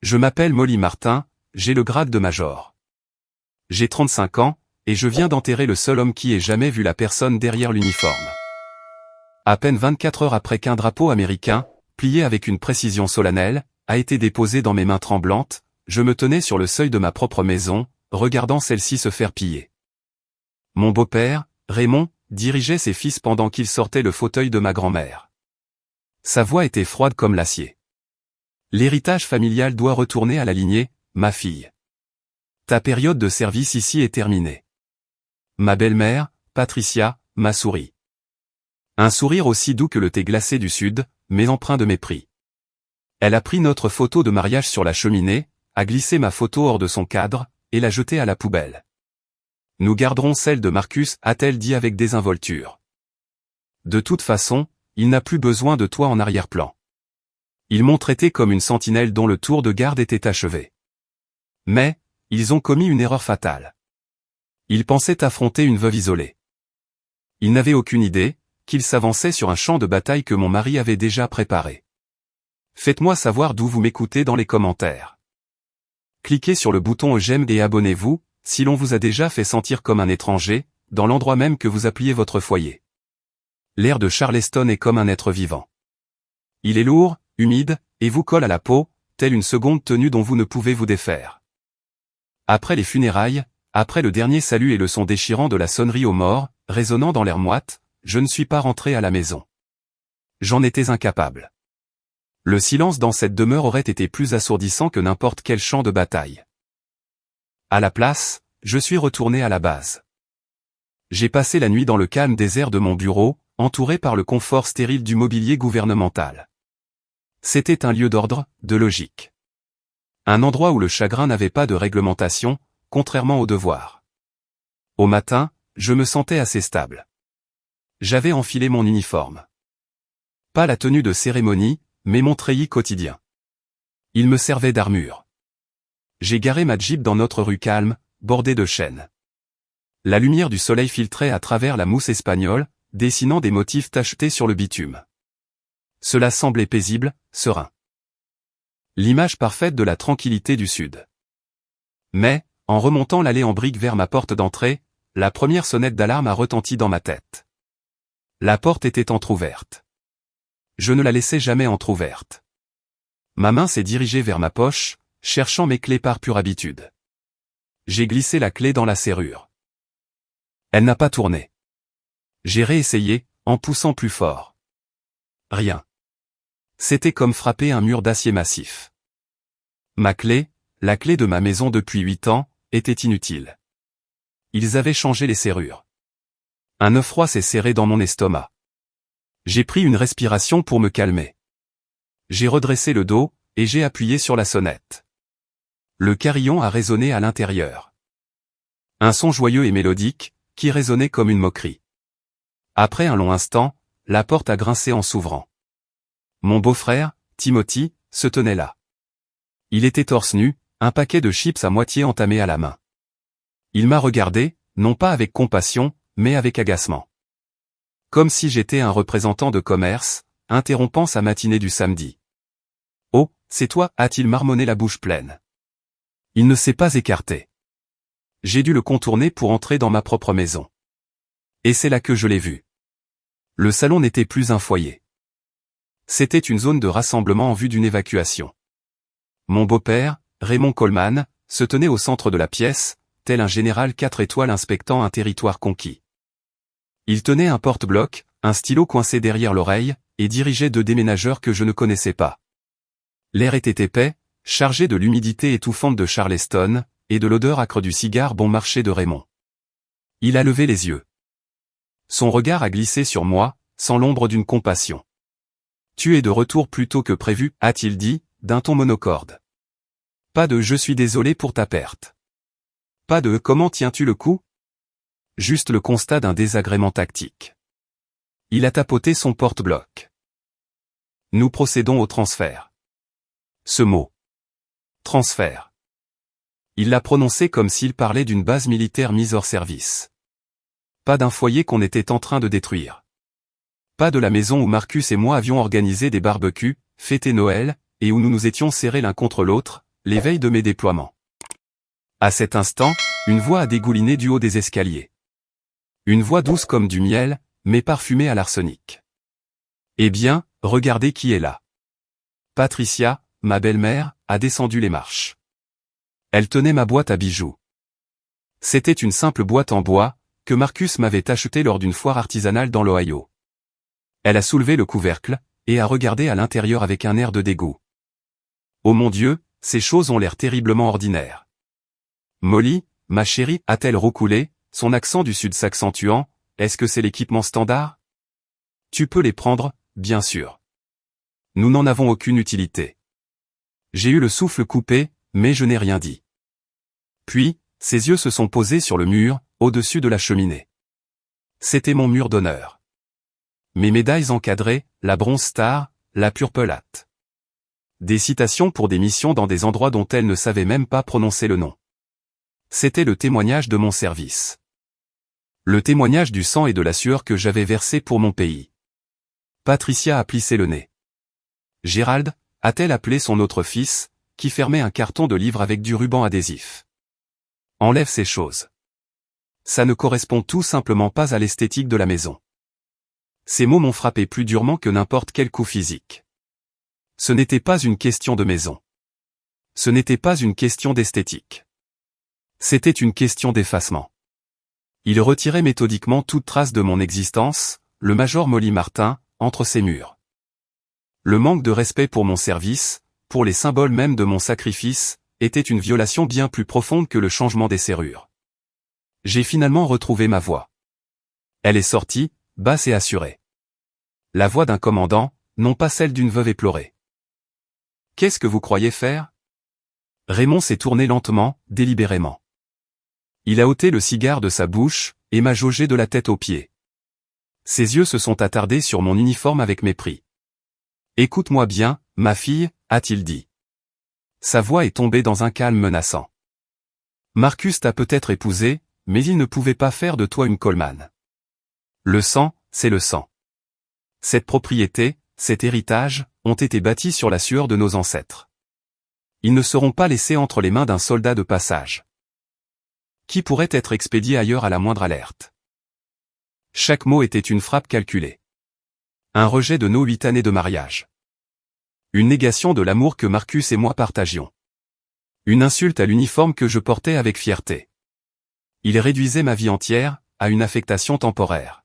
Je m'appelle Molly Martin, j'ai le grade de major. J'ai 35 ans, et je viens d'enterrer le seul homme qui ait jamais vu la personne derrière l'uniforme. À peine 24 heures après qu'un drapeau américain, plié avec une précision solennelle, a été déposé dans mes mains tremblantes, je me tenais sur le seuil de ma propre maison, regardant celle-ci se faire piller. Mon beau-père, Raymond, dirigeait ses fils pendant qu'il sortait le fauteuil de ma grand-mère. Sa voix était froide comme l'acier. L'héritage familial doit retourner à la lignée, ma fille. Ta période de service ici est terminée. Ma belle-mère, Patricia, m'a souri. Un sourire aussi doux que le thé glacé du Sud, mais empreint de mépris. Elle a pris notre photo de mariage sur la cheminée, a glissé ma photo hors de son cadre, et l'a jetée à la poubelle. Nous garderons celle de Marcus, a-t-elle dit avec désinvolture. De toute façon, il n'a plus besoin de toi en arrière-plan. Ils m'ont traité comme une sentinelle dont le tour de garde était achevé. Mais, ils ont commis une erreur fatale. Ils pensaient affronter une veuve isolée. Ils n'avaient aucune idée qu'ils s'avançaient sur un champ de bataille que mon mari avait déjà préparé. Faites-moi savoir d'où vous m'écoutez dans les commentaires. Cliquez sur le bouton j'aime et abonnez-vous, si l'on vous a déjà fait sentir comme un étranger, dans l'endroit même que vous appuyez votre foyer. L'air de Charleston est comme un être vivant. Il est lourd, humide, et vous colle à la peau, telle une seconde tenue dont vous ne pouvez vous défaire. Après les funérailles, après le dernier salut et le son déchirant de la sonnerie aux morts, résonnant dans l'air moite, je ne suis pas rentré à la maison. J'en étais incapable. Le silence dans cette demeure aurait été plus assourdissant que n'importe quel champ de bataille. À la place, je suis retourné à la base. J'ai passé la nuit dans le calme désert de mon bureau, entouré par le confort stérile du mobilier gouvernemental. C'était un lieu d'ordre, de logique. Un endroit où le chagrin n'avait pas de réglementation, contrairement au devoir. Au matin, je me sentais assez stable. J'avais enfilé mon uniforme. Pas la tenue de cérémonie, mais mon treillis quotidien. Il me servait d'armure. J'ai garé ma Jeep dans notre rue calme, bordée de chênes. La lumière du soleil filtrait à travers la mousse espagnole, dessinant des motifs tachetés sur le bitume. Cela semblait paisible, serein. L'image parfaite de la tranquillité du Sud. Mais, en remontant l'allée en briques vers ma porte d'entrée, la première sonnette d'alarme a retenti dans ma tête. La porte était entr'ouverte. Je ne la laissais jamais entr'ouverte. Ma main s'est dirigée vers ma poche, cherchant mes clés par pure habitude. J'ai glissé la clé dans la serrure. Elle n'a pas tourné. J'ai réessayé, en poussant plus fort. Rien. C'était comme frapper un mur d'acier massif. Ma clé, la clé de ma maison depuis 8 ans, était inutile. Ils avaient changé les serrures. Un œuf froid s'est serré dans mon estomac. J'ai pris une respiration pour me calmer. J'ai redressé le dos, et j'ai appuyé sur la sonnette. Le carillon a résonné à l'intérieur. Un son joyeux et mélodique, qui résonnait comme une moquerie. Après un long instant, la porte a grincé en s'ouvrant. Mon beau-frère, Timothy, se tenait là. Il était torse nu, un paquet de chips à moitié entamé à la main. Il m'a regardé, non pas avec compassion, mais avec agacement. Comme si j'étais un représentant de commerce, interrompant sa matinée du samedi. « Oh, c'est toi » a-t-il marmonné la bouche pleine. Il ne s'est pas écarté. J'ai dû le contourner pour entrer dans ma propre maison. Et c'est là que je l'ai vu. Le salon n'était plus un foyer. C'était une zone de rassemblement en vue d'une évacuation. Mon beau-père, Raymond Coleman, se tenait au centre de la pièce, tel un général 4 étoiles inspectant un territoire conquis. Il tenait un porte-bloc, un stylo coincé derrière l'oreille, et dirigeait 2 déménageurs que je ne connaissais pas. L'air était épais, chargé de l'humidité étouffante de Charleston, et de l'odeur âcre du cigare bon marché de Raymond. Il a levé les yeux. Son regard a glissé sur moi, sans l'ombre d'une compassion. « Tu es de retour plus tôt que prévu » a-t-il dit, d'un ton monocorde. Pas de « je suis désolé pour ta perte ». Pas de « comment tiens-tu le coup ?» Juste le constat d'un désagrément tactique. Il a tapoté son porte-bloc. Nous procédons au transfert. Ce mot. Transfert. Il l'a prononcé comme s'il parlait d'une base militaire mise hors service. Pas d'un foyer qu'on était en train de détruire. Pas de la maison où Marcus et moi avions organisé des barbecues, fêté Noël, et où nous nous étions serrés l'un contre l'autre, les veilles de mes déploiements. À cet instant, une voix a dégouliné du haut des escaliers. Une voix douce comme du miel, mais parfumée à l'arsenic. Eh bien, regardez qui est là. Patricia, ma belle-mère, a descendu les marches. Elle tenait ma boîte à bijoux. C'était une simple boîte en bois, que Marcus m'avait achetée lors d'une foire artisanale dans l'Ohio. Elle a soulevé le couvercle, et a regardé à l'intérieur avec un air de dégoût. Oh mon Dieu, ces choses ont l'air terriblement ordinaires. Molly, ma chérie, a-t-elle roucoulé, son accent du sud s'accentuant, est-ce que c'est l'équipement standard? Tu peux les prendre, bien sûr. Nous n'en avons aucune utilité. J'ai eu le souffle coupé, mais je n'ai rien dit. Puis, ses yeux se sont posés sur le mur, au-dessus de la cheminée. C'était mon mur d'honneur. Mes médailles encadrées, la Bronze Star, la Purple Hat. Des citations pour des missions dans des endroits dont elle ne savait même pas prononcer le nom. C'était le témoignage de mon service. Le témoignage du sang et de la sueur que j'avais versé pour mon pays. Patricia a plissé le nez. Gérald, a-t-elle appelé son autre fils, qui fermait un carton de livres avec du ruban adhésif. Enlève ces choses. Ça ne correspond tout simplement pas à l'esthétique de la maison. Ces mots m'ont frappé plus durement que n'importe quel coup physique. Ce n'était pas une question de maison. Ce n'était pas une question d'esthétique. C'était une question d'effacement. Il retirait méthodiquement toute trace de mon existence, le major Molly Martin, entre ses murs. Le manque de respect pour mon service, pour les symboles même de mon sacrifice, était une violation bien plus profonde que le changement des serrures. J'ai finalement retrouvé ma voix. Elle est sortie, basse et assurée. La voix d'un commandant, non pas celle d'une veuve éplorée. Qu'est-ce que vous croyez faire? Raymond s'est tourné lentement, délibérément. Il a ôté le cigare de sa bouche, et m'a jaugé de la tête aux pieds. Ses yeux se sont attardés sur mon uniforme avec mépris. Écoute-moi bien, ma fille, a-t-il dit. Sa voix est tombée dans un calme menaçant. Marcus t'a peut-être épousé, mais il ne pouvait pas faire de toi une Coleman. Le sang, c'est le sang. Cette propriété, cet héritage, ont été bâtis sur la sueur de nos ancêtres. Ils ne seront pas laissés entre les mains d'un soldat de passage. Qui pourrait être expédié ailleurs à la moindre alerte. Chaque mot était une frappe calculée. Un rejet de nos 8 années de mariage. Une négation de l'amour que Marcus et moi partagions. Une insulte à l'uniforme que je portais avec fierté. Il réduisait ma vie entière, à une affectation temporaire.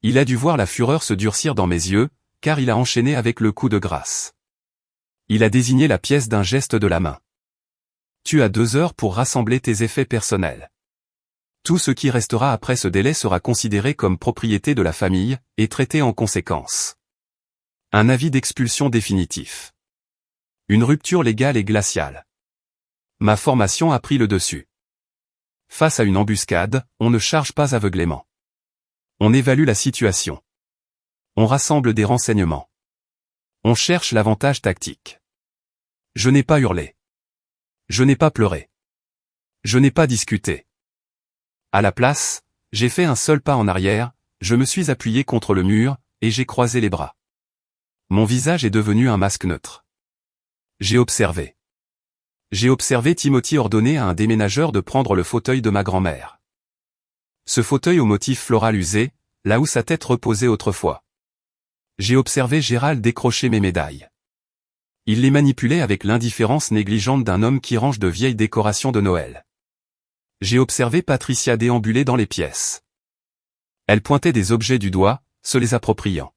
Il a dû voir la fureur se durcir dans mes yeux, car il a enchaîné avec le coup de grâce. Il a désigné la pièce d'un geste de la main. Tu as 2 heures pour rassembler tes effets personnels. Tout ce qui restera après ce délai sera considéré comme propriété de la famille, et traité en conséquence. Un avis d'expulsion définitif. Une rupture légale et glaciale. Ma formation a pris le dessus. Face à une embuscade, on ne charge pas aveuglément. On évalue la situation. On rassemble des renseignements. On cherche l'avantage tactique. Je n'ai pas hurlé. Je n'ai pas pleuré. Je n'ai pas discuté. À la place, j'ai fait un seul pas en arrière, je me suis appuyé contre le mur, et j'ai croisé les bras. Mon visage est devenu un masque neutre. J'ai observé. J'ai observé Timothy ordonner à un déménageur de prendre le fauteuil de ma grand-mère. Ce fauteuil au motif floral usé, là où sa tête reposait autrefois. J'ai observé Gérald décrocher mes médailles. Il les manipulait avec l'indifférence négligente d'un homme qui range de vieilles décorations de Noël. J'ai observé Patricia déambuler dans les pièces. Elle pointait des objets du doigt, se les appropriant.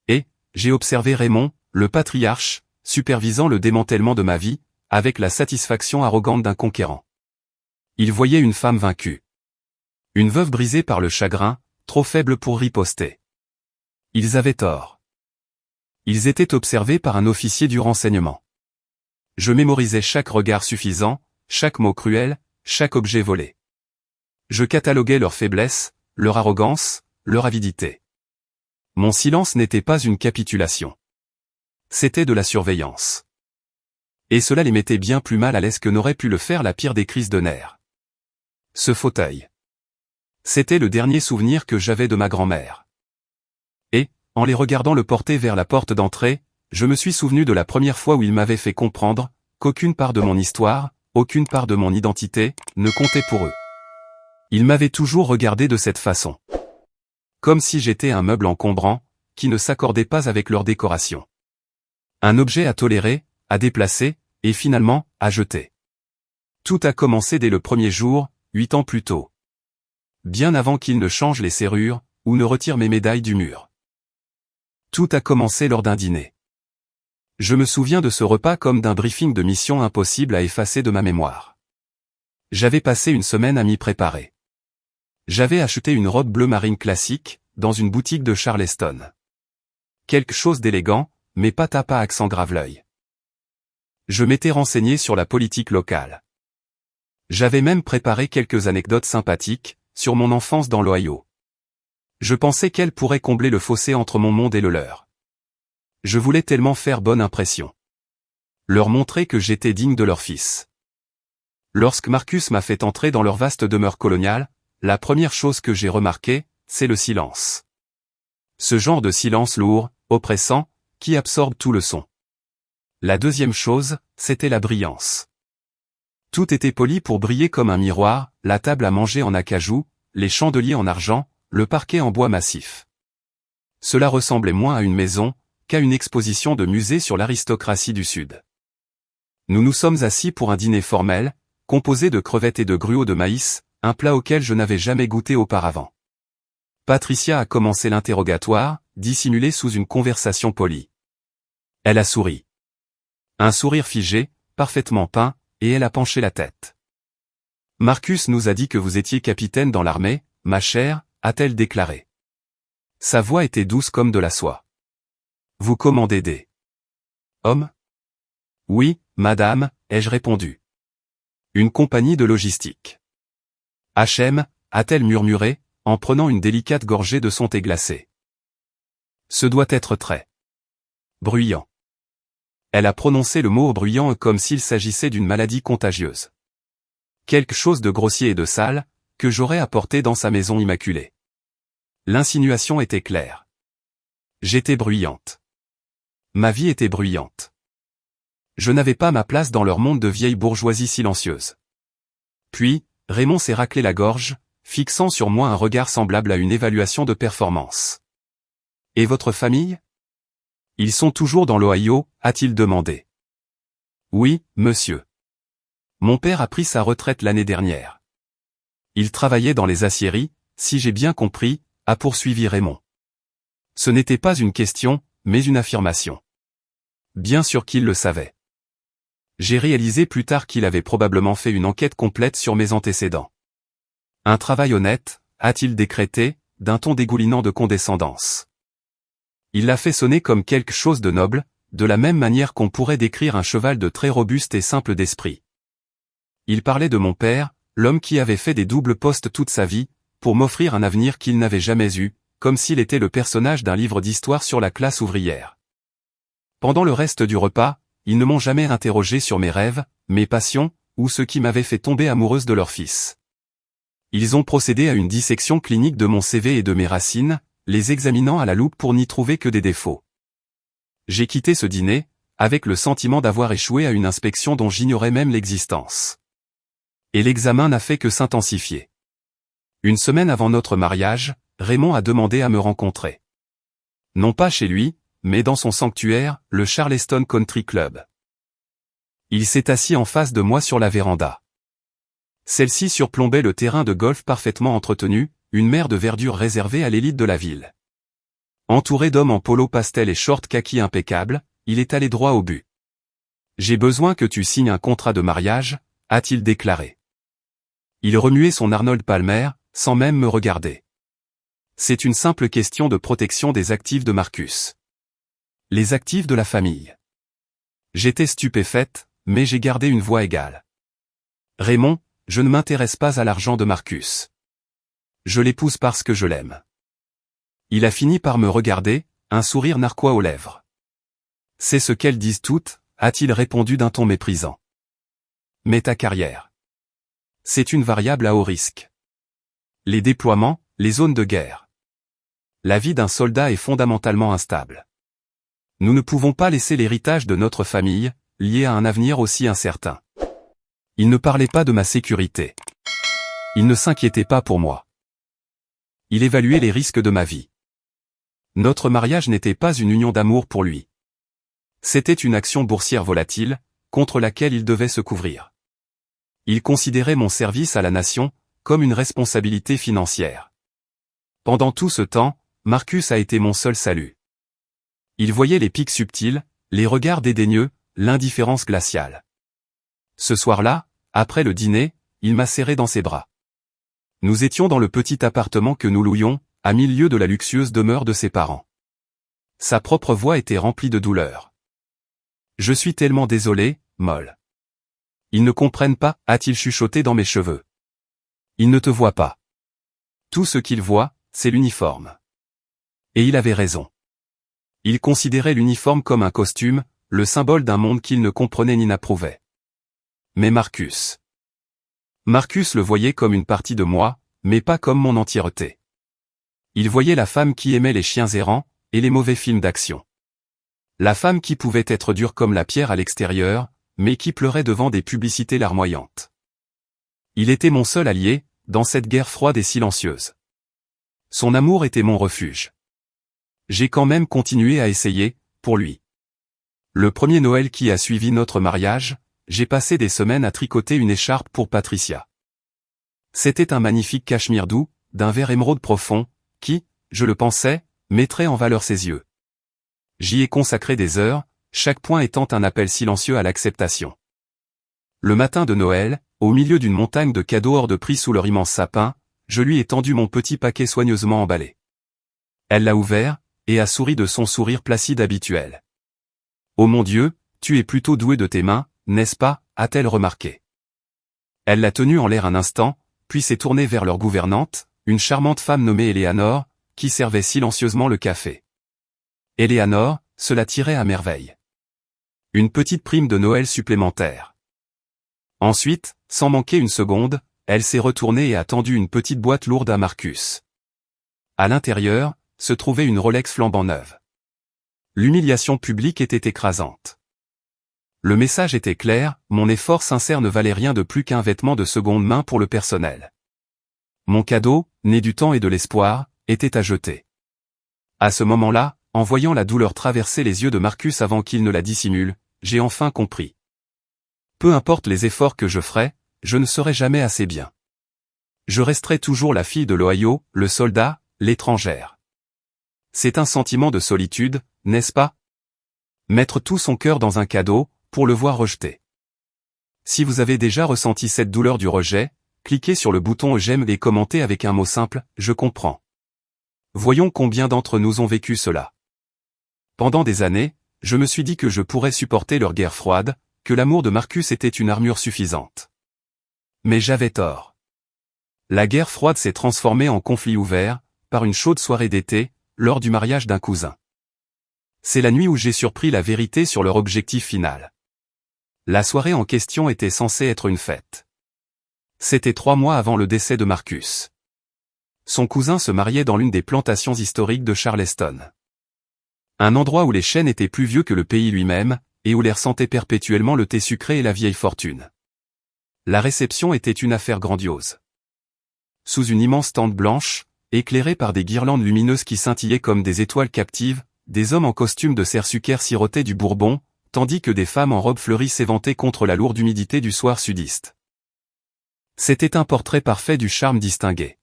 Et, j'ai observé Raymond, le patriarche, supervisant le démantèlement de ma vie, avec la satisfaction arrogante d'un conquérant. Il voyait une femme vaincue. Une veuve brisée par le chagrin, trop faible pour riposter. Ils avaient tort. Ils étaient observés par un officier du renseignement. Je mémorisais chaque regard suffisant, chaque mot cruel, chaque objet volé. Je cataloguais leurs faiblesses, leur arrogance, leur avidité. Mon silence n'était pas une capitulation. C'était de la surveillance. Et cela les mettait bien plus mal à l'aise que n'aurait pu le faire la pire des crises de nerfs. Ce fauteuil. C'était le dernier souvenir que j'avais de ma grand-mère. Et, en les regardant le porter vers la porte d'entrée, je me suis souvenu de la première fois où il m'avait fait comprendre, qu'aucune part de mon histoire, aucune part de mon identité, ne comptait pour eux. Ils m'avaient toujours regardé de cette façon. Comme si j'étais un meuble encombrant, qui ne s'accordait pas avec leur décoration. Un objet à tolérer, à déplacer, et finalement, à jeter. Tout a commencé dès le premier jour, 8 ans plus tôt. Bien avant qu'ils ne changent les serrures, ou ne retirent mes médailles du mur. Tout a commencé lors d'un dîner. Je me souviens de ce repas comme d'un briefing de mission impossible à effacer de ma mémoire. J'avais passé une semaine à m'y préparer. J'avais acheté une robe bleu marine classique, dans une boutique de Charleston. Quelque chose d'élégant, mais pas tape à accent grave-l'œil. Je m'étais renseigné sur la politique locale. J'avais même préparé quelques anecdotes sympathiques, sur mon enfance dans l'Ohio. Je pensais qu'elles pourraient combler le fossé entre mon monde et le leur. Je voulais tellement faire bonne impression. Leur montrer que j'étais digne de leur fils. Lorsque Marcus m'a fait entrer dans leur vaste demeure coloniale, la première chose que j'ai remarquée, c'est le silence. Ce genre de silence lourd, oppressant, qui absorbe tout le son. La deuxième chose, c'était la brillance. Tout était poli pour briller comme un miroir, la table à manger en acajou, les chandeliers en argent, le parquet en bois massif. Cela ressemblait moins à une maison, qu'à une exposition de musée sur l'aristocratie du Sud. Nous nous sommes assis pour un dîner formel, composé de crevettes et de gruau de maïs, un plat auquel je n'avais jamais goûté auparavant. Patricia a commencé l'interrogatoire, dissimulé sous une conversation polie. Elle a souri. Un sourire figé, parfaitement peint, et elle a penché la tête. Marcus nous a dit que vous étiez capitaine dans l'armée, ma chère, a-t-elle déclaré. Sa voix était douce comme de la soie. Vous commandez des hommes? Oui, madame, ai-je répondu. Une compagnie de logistique. H.M., a-t-elle murmuré, en prenant une délicate gorgée de son thé glacé. Ce doit être très bruyant. Elle a prononcé le mot bruyant comme s'il s'agissait d'une maladie contagieuse. Quelque chose de grossier et de sale, que j'aurais apporté dans sa maison immaculée. L'insinuation était claire. J'étais bruyante. Ma vie était bruyante. Je n'avais pas ma place dans leur monde de vieille bourgeoisie silencieuse. Puis, Raymond s'est raclé la gorge, fixant sur moi un regard semblable à une évaluation de performance. Et votre famille? Ils sont toujours dans l'Ohio, a-t-il demandé. Oui, monsieur. Mon père a pris sa retraite l'année dernière. Il travaillait dans les aciéries, si j'ai bien compris, a poursuivi Raymond. Ce n'était pas une question, mais une affirmation. Bien sûr qu'il le savait. J'ai réalisé plus tard qu'il avait probablement fait une enquête complète sur mes antécédents. Un travail honnête, a-t-il décrété, d'un ton dégoulinant de condescendance. Il l'a fait sonner comme quelque chose de noble, de la même manière qu'on pourrait décrire un cheval de très robuste et simple d'esprit. Il parlait de mon père, l'homme qui avait fait des doubles postes toute sa vie, pour m'offrir un avenir qu'il n'avait jamais eu, comme s'il était le personnage d'un livre d'histoire sur la classe ouvrière. Pendant le reste du repas, ils ne m'ont jamais interrogé sur mes rêves, mes passions, ou ce qui m'avait fait tomber amoureuse de leur fils. Ils ont procédé à une dissection clinique de mon CV et de mes racines, les examinant à la loupe pour n'y trouver que des défauts. J'ai quitté ce dîner, avec le sentiment d'avoir échoué à une inspection dont j'ignorais même l'existence. Et l'examen n'a fait que s'intensifier. Une semaine avant notre mariage, Raymond a demandé à me rencontrer. Non pas chez lui, mais dans son sanctuaire, le Charleston Country Club. Il s'est assis en face de moi sur la véranda. Celle-ci surplombait le terrain de golf parfaitement entretenu, une mer de verdure réservée à l'élite de la ville. Entouré d'hommes en polo pastel et short kaki impeccable, il est allé droit au but. « J'ai besoin que tu signes un contrat de mariage », a-t-il déclaré. Il remuait son Arnold Palmer, sans même me regarder. C'est une simple question de protection des actifs de Marcus. Les actifs de la famille. J'étais stupéfaite, mais j'ai gardé une voix égale. Raymond, je ne m'intéresse pas à l'argent de Marcus. Je l'épouse parce que je l'aime. Il a fini par me regarder, un sourire narquois aux lèvres. C'est ce qu'elles disent toutes, a-t-il répondu d'un ton méprisant. Mais ta carrière. C'est une variable à haut risque. Les déploiements, les zones de guerre. La vie d'un soldat est fondamentalement instable. Nous ne pouvons pas laisser l'héritage de notre famille, lié à un avenir aussi incertain. Il ne parlait pas de ma sécurité. Il ne s'inquiétait pas pour moi. Il évaluait les risques de ma vie. Notre mariage n'était pas une union d'amour pour lui. C'était une action boursière volatile, contre laquelle il devait se couvrir. Il considérait mon service à la nation comme une responsabilité financière. Pendant tout ce temps, Marcus a été mon seul salut. Il voyait les pics subtils, les regards dédaigneux, l'indifférence glaciale. Ce soir-là, après le dîner, il m'a serré dans ses bras. Nous étions dans le petit appartement que nous louions, à 1000 lieues de la luxueuse demeure de ses parents. Sa propre voix était remplie de douleur. « Je suis tellement désolé, Moll. Ils ne comprennent pas, a-t-il chuchoté dans mes cheveux. Ils ne te voient pas. Tout ce qu'ils voient, c'est l'uniforme. » Et il avait raison. Il considérait l'uniforme comme un costume, le symbole d'un monde qu'il ne comprenait ni n'approuvait. Mais Marcus le voyait comme une partie de moi, mais pas comme mon entièreté. Il voyait la femme qui aimait les chiens errants, et les mauvais films d'action. La femme qui pouvait être dure comme la pierre à l'extérieur, mais qui pleurait devant des publicités larmoyantes. Il était mon seul allié, dans cette guerre froide et silencieuse. Son amour était mon refuge. J'ai quand même continué à essayer, pour lui. Le premier Noël qui a suivi notre mariage, j'ai passé des semaines à tricoter une écharpe pour Patricia. C'était un magnifique cachemire doux, d'un vert émeraude profond, qui, je le pensais, mettrait en valeur ses yeux. J'y ai consacré des heures, chaque point étant un appel silencieux à l'acceptation. Le matin de Noël, au milieu d'une montagne de cadeaux hors de prix sous leur immense sapin, je lui ai tendu mon petit paquet soigneusement emballé. Elle l'a ouvert, et a souri de son sourire placide habituel. « Oh mon Dieu, tu es plutôt doué de tes mains, n'est-ce pas ?» a-t-elle remarqué. Elle l'a tenu en l'air un instant, puis s'est tournée vers leur gouvernante, une charmante femme nommée Eleanor, qui servait silencieusement le café. Eleanor, cela tirait à merveille. Une petite prime de Noël supplémentaire. Ensuite, sans manquer une seconde, elle s'est retournée et a tendu une petite boîte lourde à Marcus. À l'intérieur, se trouvait une Rolex flambant neuve. L'humiliation publique était écrasante. Le message était clair, mon effort sincère ne valait rien de plus qu'un vêtement de seconde main pour le personnel. Mon cadeau, né du temps et de l'espoir, était à jeter. À ce moment-là, en voyant la douleur traverser les yeux de Marcus avant qu'il ne la dissimule, j'ai enfin compris. Peu importe les efforts que je ferai, je ne serai jamais assez bien. Je resterai toujours la fille de l'Ohio, le soldat, l'étrangère. C'est un sentiment de solitude, n'est-ce pas? Mettre tout son cœur dans un cadeau, pour le voir rejeté. Si vous avez déjà ressenti cette douleur du rejet, cliquez sur le bouton j'aime et commentez avec un mot simple, je comprends. Voyons combien d'entre nous ont vécu cela. Pendant des années, je me suis dit que je pourrais supporter leur guerre froide, que l'amour de Marcus était une armure suffisante. Mais j'avais tort. La guerre froide s'est transformée en conflit ouvert, par une chaude soirée d'été, lors du mariage d'un cousin. C'est la nuit où j'ai surpris la vérité sur leur objectif final. La soirée en question était censée être une fête. C'était 3 mois avant le décès de Marcus. Son cousin se mariait dans l'une des plantations historiques de Charleston. Un endroit où les chênes étaient plus vieux que le pays lui-même, et où l'air sentait perpétuellement le thé sucré et la vieille fortune. La réception était une affaire grandiose. Sous une immense tente blanche, éclairée par des guirlandes lumineuses qui scintillaient comme des étoiles captives, des hommes en costume de cerf-sucaire sirotaient du bourbon, tandis que des femmes en robe fleurie s'éventaient contre la lourde humidité du soir sudiste. C'était un portrait parfait du charme distingué.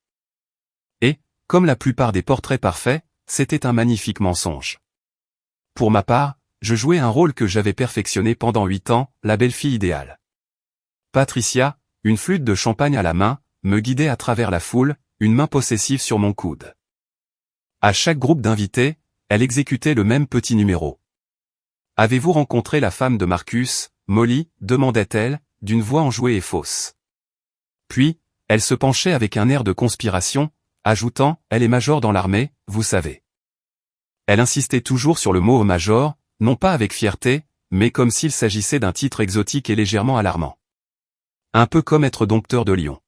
Et, comme la plupart des portraits parfaits, c'était un magnifique mensonge. Pour ma part, je jouais un rôle que j'avais perfectionné pendant 8 ans, la belle-fille idéale. Patricia, une flûte de champagne à la main, me guidait à travers la foule, une main possessive sur mon coude. À chaque groupe d'invités, elle exécutait le même petit numéro. « Avez-vous rencontré la femme de Marcus, Molly ?» demandait-elle, d'une voix enjouée et fausse. Puis, elle se penchait avec un air de conspiration, ajoutant « Elle est major dans l'armée, vous savez. » Elle insistait toujours sur le mot major, non pas avec fierté, mais comme s'il s'agissait d'un titre exotique et légèrement alarmant. Un peu comme être dompteur de lion.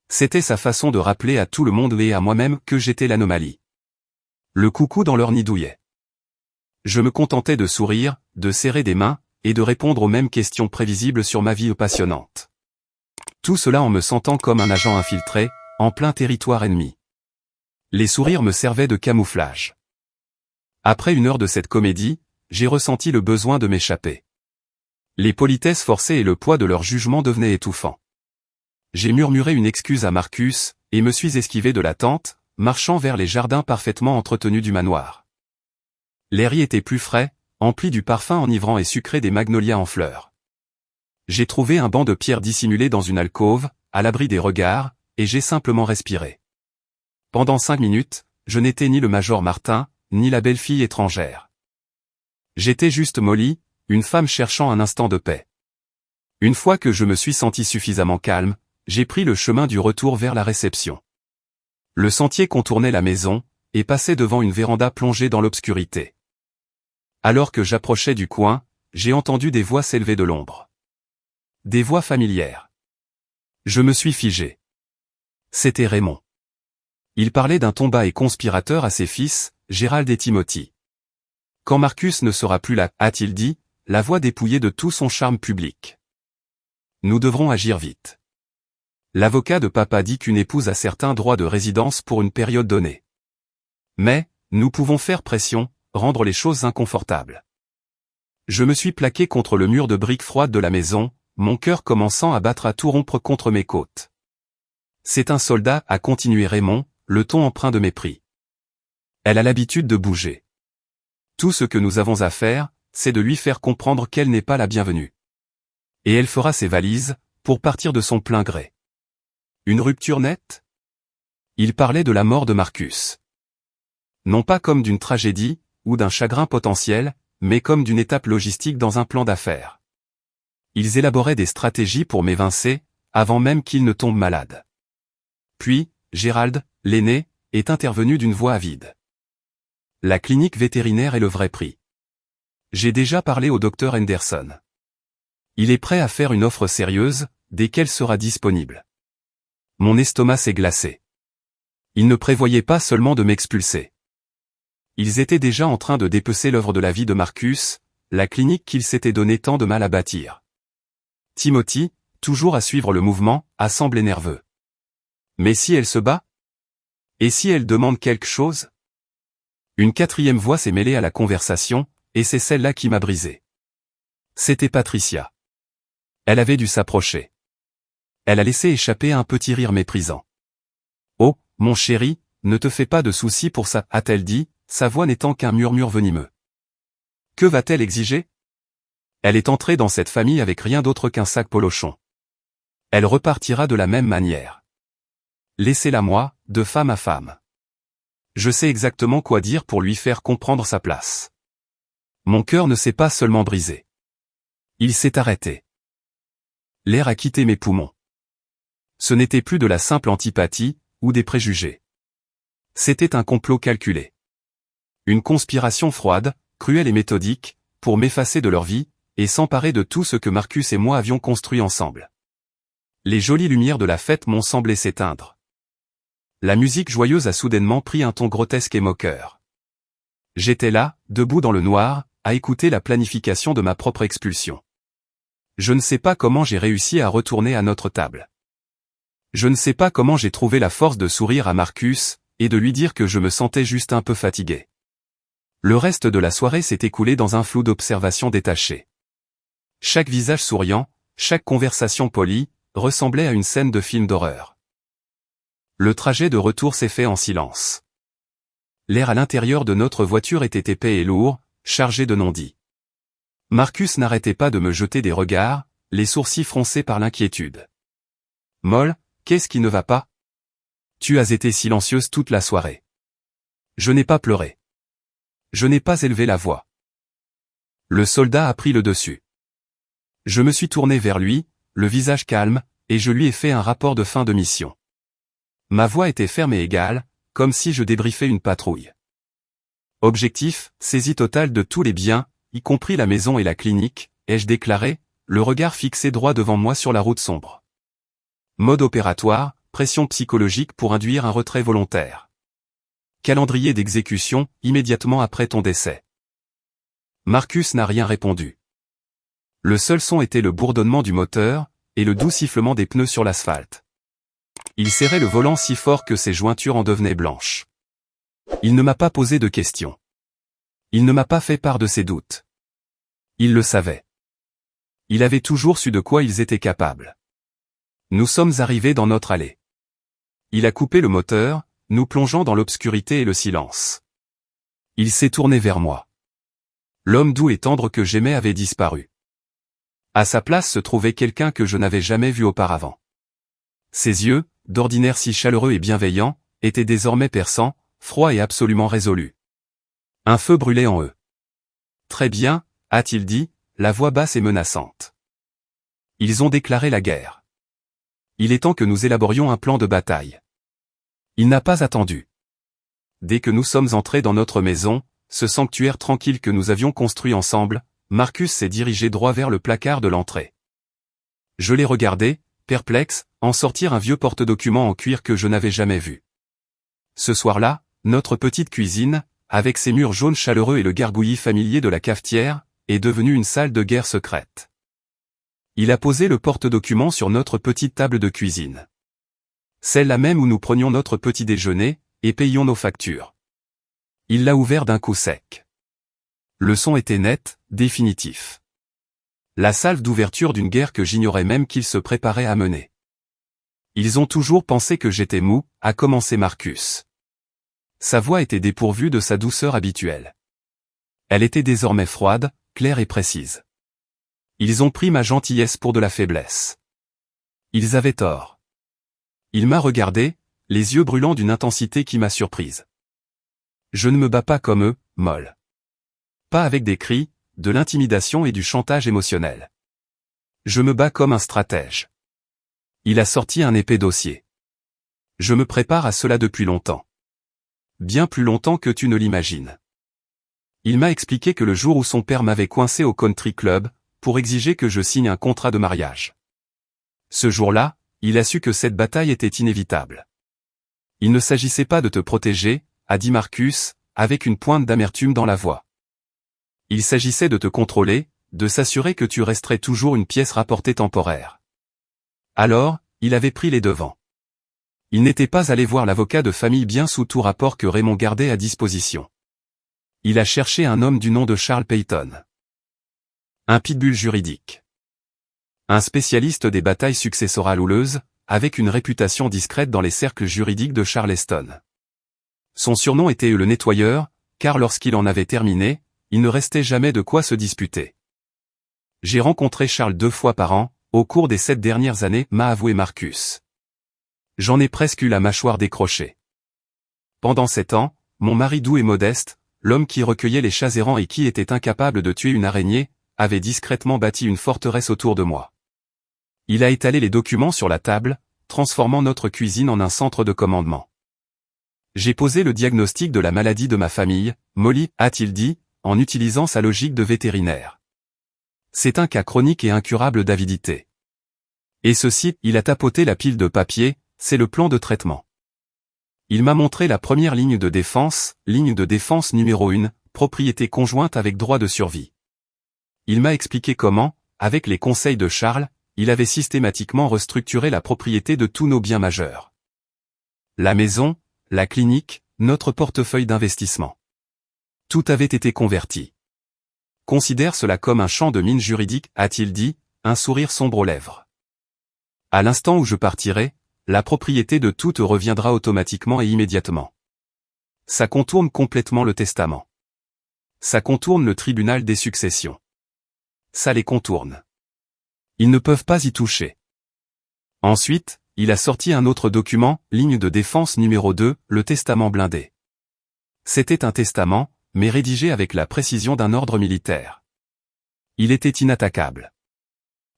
C'était sa façon de rappeler à tout le monde et à moi-même que j'étais l'anomalie. Le coucou dans leur nid douillet. Je me contentais de sourire, de serrer des mains, et de répondre aux mêmes questions prévisibles sur ma vie passionnante. Tout cela en me sentant comme un agent infiltré, en plein territoire ennemi. Les sourires me servaient de camouflage. Après 1 heure de cette comédie, j'ai ressenti le besoin de m'échapper. Les politesses forcées et le poids de leur jugement devenaient étouffants. J'ai murmuré une excuse à Marcus, et me suis esquivé de la tente, marchant vers les jardins parfaitement entretenus du manoir. L'air y était plus frais, empli du parfum enivrant et sucré des magnolias en fleurs. J'ai trouvé un banc de pierre dissimulé dans une alcôve, à l'abri des regards, et j'ai simplement respiré. Pendant 5 minutes, je n'étais ni le major Martin, ni la belle-fille étrangère. J'étais juste Molly, une femme cherchant un instant de paix. Une fois que je me suis senti suffisamment calme, j'ai pris le chemin du retour vers la réception. Le sentier contournait la maison, et passait devant une véranda plongée dans l'obscurité. Alors que j'approchais du coin, j'ai entendu des voix s'élever de l'ombre. Des voix familières. Je me suis figé. C'était Raymond. Il parlait d'un ton bas et conspirateur à ses fils, Gérald et Timothy. Quand Marcus ne sera plus là, a-t-il dit, la voix dépouillée de tout son charme public. Nous devrons agir vite. L'avocat de papa dit qu'une épouse a certains droits de résidence pour une période donnée. Mais, nous pouvons faire pression, rendre les choses inconfortables. Je me suis plaqué contre le mur de briques froides de la maison, mon cœur commençant à battre à tout rompre contre mes côtes. C'est un soldat, a continué Raymond, le ton empreint de mépris. Elle a l'habitude de bouger. Tout ce que nous avons à faire, c'est de lui faire comprendre qu'elle n'est pas la bienvenue. Et elle fera ses valises, pour partir de son plein gré. Une rupture nette? Il parlait de la mort de Marcus. Non pas comme d'une tragédie, ou d'un chagrin potentiel, mais comme d'une étape logistique dans un plan d'affaires. Ils élaboraient des stratégies pour m'évincer, avant même qu'il ne tombe malade. Puis, Gérald, l'aîné, est intervenu d'une voix avide. La clinique vétérinaire est le vrai prix. J'ai déjà parlé au docteur Henderson. Il est prêt à faire une offre sérieuse, dès qu'elle sera disponible. Mon estomac s'est glacé. Ils ne prévoyaient pas seulement de m'expulser. Ils étaient déjà en train de dépecer l'œuvre de la vie de Marcus, la clinique qu'ils s'étaient donné tant de mal à bâtir. Timothy, toujours à suivre le mouvement, a semblé nerveux. Mais si elle se bat? Et si elle demande quelque chose? Une 4e voix s'est mêlée à la conversation, et c'est celle-là qui m'a brisé. C'était Patricia. Elle avait dû s'approcher. Elle a laissé échapper un petit rire méprisant. « Oh, mon chéri, ne te fais pas de soucis pour ça, a-t-elle dit, sa voix n'étant qu'un murmure venimeux. Que va-t-elle exiger? Elle est entrée dans cette famille avec rien d'autre qu'un sac polochon. Elle repartira de la même manière. Laissez-la moi, de femme à femme. Je sais exactement quoi dire pour lui faire comprendre sa place. Mon cœur ne s'est pas seulement brisé. Il s'est arrêté. L'air a quitté mes poumons. Ce n'était plus de la simple antipathie, ou des préjugés. C'était un complot calculé. Une conspiration froide, cruelle et méthodique, pour m'effacer de leur vie, et s'emparer de tout ce que Marcus et moi avions construit ensemble. Les jolies lumières de la fête m'ont semblé s'éteindre. La musique joyeuse a soudainement pris un ton grotesque et moqueur. J'étais là, debout dans le noir, à écouter la planification de ma propre expulsion. Je ne sais pas comment j'ai réussi à retourner à notre table. Je ne sais pas comment j'ai trouvé la force de sourire à Marcus, et de lui dire que je me sentais juste un peu fatigué. Le reste de la soirée s'est écoulé dans un flou d'observation détachée. Chaque visage souriant, chaque conversation polie, ressemblait à une scène de film d'horreur. Le trajet de retour s'est fait en silence. L'air à l'intérieur de notre voiture était épais et lourd, chargé de non-dits. Marcus n'arrêtait pas de me jeter des regards, les sourcils froncés par l'inquiétude. « Moll, qu'est-ce qui ne va pas? Tu as été silencieuse toute la soirée. » Je n'ai pas pleuré. Je n'ai pas élevé la voix. Le soldat a pris le dessus. Je me suis tourné vers lui, le visage calme, et je lui ai fait un rapport de fin de mission. Ma voix était ferme et égale, comme si je débriefais une patrouille. Objectif, saisie totale de tous les biens, y compris la maison et la clinique, ai-je déclaré, le regard fixé droit devant moi sur la route sombre. Mode opératoire, pression psychologique pour induire un retrait volontaire. Calendrier d'exécution, immédiatement après ton décès. Marcus n'a rien répondu. Le seul son était le bourdonnement du moteur, et le doux sifflement des pneus sur l'asphalte. Il serrait le volant si fort que ses jointures en devenaient blanches. Il ne m'a pas posé de questions. Il ne m'a pas fait part de ses doutes. Il le savait. Il avait toujours su de quoi ils étaient capables. Nous sommes arrivés dans notre allée. Il a coupé le moteur, nous plongeant dans l'obscurité et le silence. Il s'est tourné vers moi. L'homme doux et tendre que j'aimais avait disparu. À sa place se trouvait quelqu'un que je n'avais jamais vu auparavant. Ses yeux, d'ordinaire si chaleureux et bienveillants, étaient désormais perçants, froids et absolument résolus. Un feu brûlait en eux. Très bien, a-t-il dit, la voix basse et menaçante. Ils ont déclaré la guerre. Il est temps que nous élaborions un plan de bataille. Il n'a pas attendu. Dès que nous sommes entrés dans notre maison, ce sanctuaire tranquille que nous avions construit ensemble, Marcus s'est dirigé droit vers le placard de l'entrée. Je l'ai regardé, perplexe, en sortir un vieux porte-documents en cuir que je n'avais jamais vu. Ce soir-là, notre petite cuisine, avec ses murs jaunes chaleureux et le gargouillis familier de la cafetière, est devenue une salle de guerre secrète. Il a posé le porte-documents sur notre petite table de cuisine. Celle-là même où nous prenions notre petit déjeuner, et payions nos factures. Il l'a ouvert d'un coup sec. Le son était net, définitif. La salve d'ouverture d'une guerre que j'ignorais même qu'ils se préparaient à mener. Ils ont toujours pensé que j'étais mou, a commencé Marcus. Sa voix était dépourvue de sa douceur habituelle. Elle était désormais froide, claire et précise. Ils ont pris ma gentillesse pour de la faiblesse. Ils avaient tort. Il m'a regardé, les yeux brûlants d'une intensité qui m'a surprise. Je ne me bats pas comme eux, molle. Pas avec des cris, de l'intimidation et du chantage émotionnel. Je me bats comme un stratège. Il a sorti un épais dossier. Je me prépare à cela depuis longtemps. Bien plus longtemps que tu ne l'imagines. Il m'a expliqué que le jour où son père m'avait coincé au country club, pour exiger que je signe un contrat de mariage. Ce jour-là, il a su que cette bataille était inévitable. Il ne s'agissait pas de te protéger, a dit Marcus, avec une pointe d'amertume dans la voix. Il s'agissait de te contrôler, de s'assurer que tu resterais toujours une pièce rapportée temporaire. Alors, il avait pris les devants. Il n'était pas allé voir l'avocat de famille bien sous tout rapport que Raymond gardait à disposition. Il a cherché un homme du nom de Charles Peyton. Un pitbull juridique. Un spécialiste des batailles successorales houleuses, avec une réputation discrète dans les cercles juridiques de Charleston. Son surnom était le nettoyeur, car lorsqu'il en avait terminé, il ne restait jamais de quoi se disputer. J'ai rencontré Charles 2 fois par an, au cours des 7 dernières années, m'a avoué Marcus. J'en ai presque eu la mâchoire décrochée. Pendant 7 ans, mon mari doux et modeste, l'homme qui recueillait les chats errants et qui était incapable de tuer une araignée, avait discrètement bâti une forteresse autour de moi. Il a étalé les documents sur la table, transformant notre cuisine en un centre de commandement. J'ai posé le diagnostic de la maladie de ma famille, Molly, a-t-il dit, en utilisant sa logique de vétérinaire. C'est un cas chronique et incurable d'avidité. Et ceci, il a tapoté la pile de papier, c'est le plan de traitement. Il m'a montré la première ligne de défense numéro 1, propriété conjointe avec droit de survie. Il m'a expliqué comment, avec les conseils de Charles, il avait systématiquement restructuré la propriété de tous nos biens majeurs. La maison, la clinique, notre portefeuille d'investissement. Tout avait été converti. Considère cela comme un champ de mine juridique, a-t-il dit, un sourire sombre aux lèvres. À l'instant où je partirai, la propriété de tout te reviendra automatiquement et immédiatement. Ça contourne complètement le testament. Ça contourne le tribunal des successions. Ça les contourne. Ils ne peuvent pas y toucher. Ensuite, il a sorti un autre document, ligne de défense numéro 2, le testament blindé. C'était un testament, mais rédigé avec la précision d'un ordre militaire. Il était inattaquable.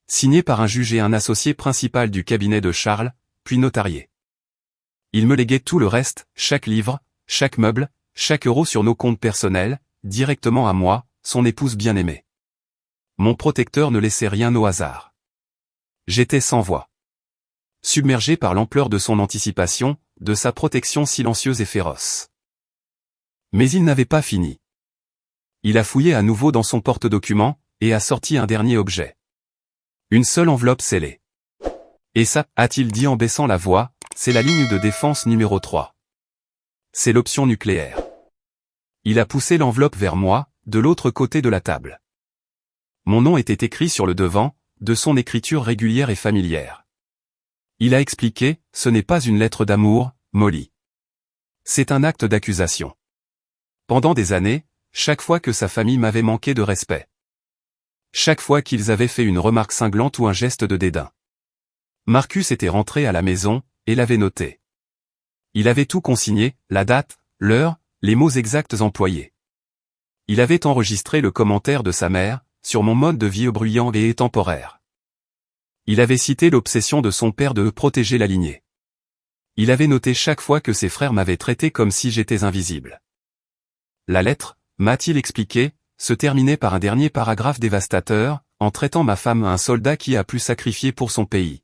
Signé par un juge et un associé principal du cabinet de Charles, puis notarié. Il me léguait tout le reste, chaque livre, chaque meuble, chaque euro sur nos comptes personnels, directement à moi, son épouse bien-aimée. Mon protecteur ne laissait rien au hasard. J'étais sans voix. Submergé par l'ampleur de son anticipation, de sa protection silencieuse et féroce. Mais il n'avait pas fini. Il a fouillé à nouveau dans son porte-documents, et a sorti un dernier objet. Une seule enveloppe scellée. Et ça, a-t-il dit en baissant la voix, c'est la ligne de défense numéro 3. C'est l'option nucléaire. Il a poussé l'enveloppe vers moi, de l'autre côté de la table. Mon nom était écrit sur le devant, de son écriture régulière et familière. Il a expliqué, ce n'est pas une lettre d'amour, Molly. C'est un acte d'accusation. Pendant des années, chaque fois que sa famille m'avait manqué de respect. Chaque fois qu'ils avaient fait une remarque cinglante ou un geste de dédain. Marcus était rentré à la maison, et l'avait noté. Il avait tout consigné, la date, l'heure, les mots exacts employés. Il avait enregistré le commentaire de sa mère, sur mon mode de vie bruyant et temporaire. Il avait cité l'obsession de son père de protéger la lignée. Il avait noté chaque fois que ses frères m'avaient traité comme si j'étais invisible. La lettre, m'a-t-il expliqué, se terminait par un dernier paragraphe dévastateur, en traitant ma femme un soldat qui a pu sacrifier pour son pays.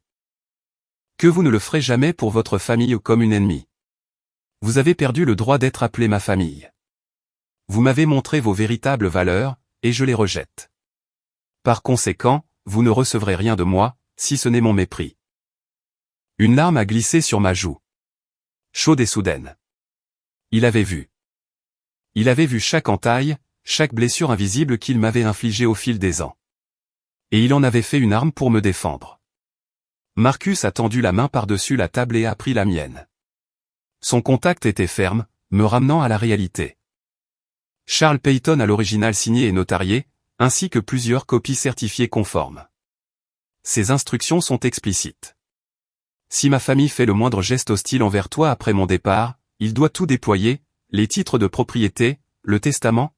Que vous ne le ferez jamais pour votre famille comme une ennemie. Vous avez perdu le droit d'être appelé ma famille. Vous m'avez montré vos véritables valeurs, et je les rejette. Par conséquent, vous ne recevrez rien de moi, si ce n'est mon mépris. Une larme a glissé sur ma joue. Chaude et soudaine. Il avait vu. Il avait vu chaque entaille, chaque blessure invisible qu'il m'avait infligée au fil des ans. Et il en avait fait une arme pour me défendre. Marcus a tendu la main par-dessus la table et a pris la mienne. Son contact était ferme, me ramenant à la réalité. Charles Peyton a l'original signé et notarié, ainsi que plusieurs copies certifiées conformes. Ces instructions sont explicites. Si ma famille fait le moindre geste hostile envers toi après mon départ, il doit tout déployer, les titres de propriété, le testament.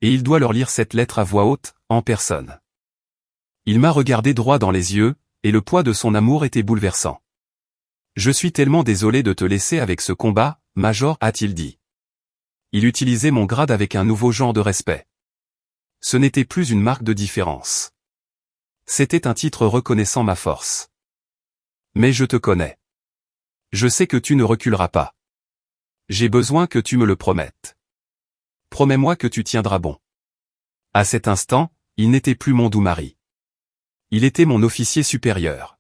Et il doit leur lire cette lettre à voix haute, en personne. Il m'a regardé droit dans les yeux, et le poids de son amour était bouleversant. Je suis tellement désolé de te laisser avec ce combat, Major, a-t-il dit. Il utilisait mon grade avec un nouveau genre de respect. Ce n'était plus une marque de différence. C'était un titre reconnaissant ma force. Mais je te connais. Je sais que tu ne reculeras pas. J'ai besoin que tu me le promettes. Promets-moi que tu tiendras bon. À cet instant, il n'était plus mon doux mari. Il était mon officier supérieur.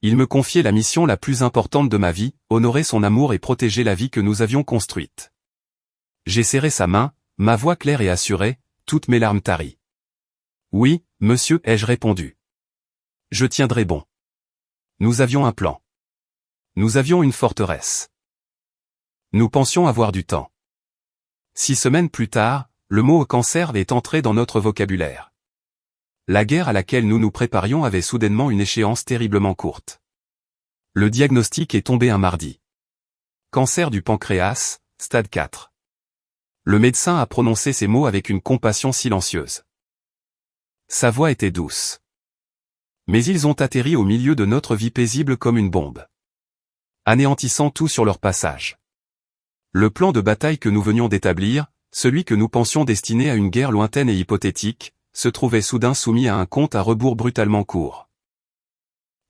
Il me confiait la mission la plus importante de ma vie, honorer son amour et protéger la vie que nous avions construite. J'ai serré sa main, ma voix claire et assurée, toutes mes larmes taries. Oui, monsieur, ai-je répondu. Je tiendrai bon. Nous avions un plan. Nous avions une forteresse. Nous pensions avoir du temps. 6 semaines plus tard, le mot cancer est entré dans notre vocabulaire. La guerre à laquelle nous nous préparions avait soudainement une échéance terriblement courte. Le diagnostic est tombé un mardi. Cancer du pancréas, stade 4. Le médecin a prononcé ces mots avec une compassion silencieuse. Sa voix était douce. Mais ils ont atterri au milieu de notre vie paisible comme une bombe. Anéantissant tout sur leur passage. Le plan de bataille que nous venions d'établir, celui que nous pensions destiné à une guerre lointaine et hypothétique, se trouvait soudain soumis à un compte à rebours brutalement court.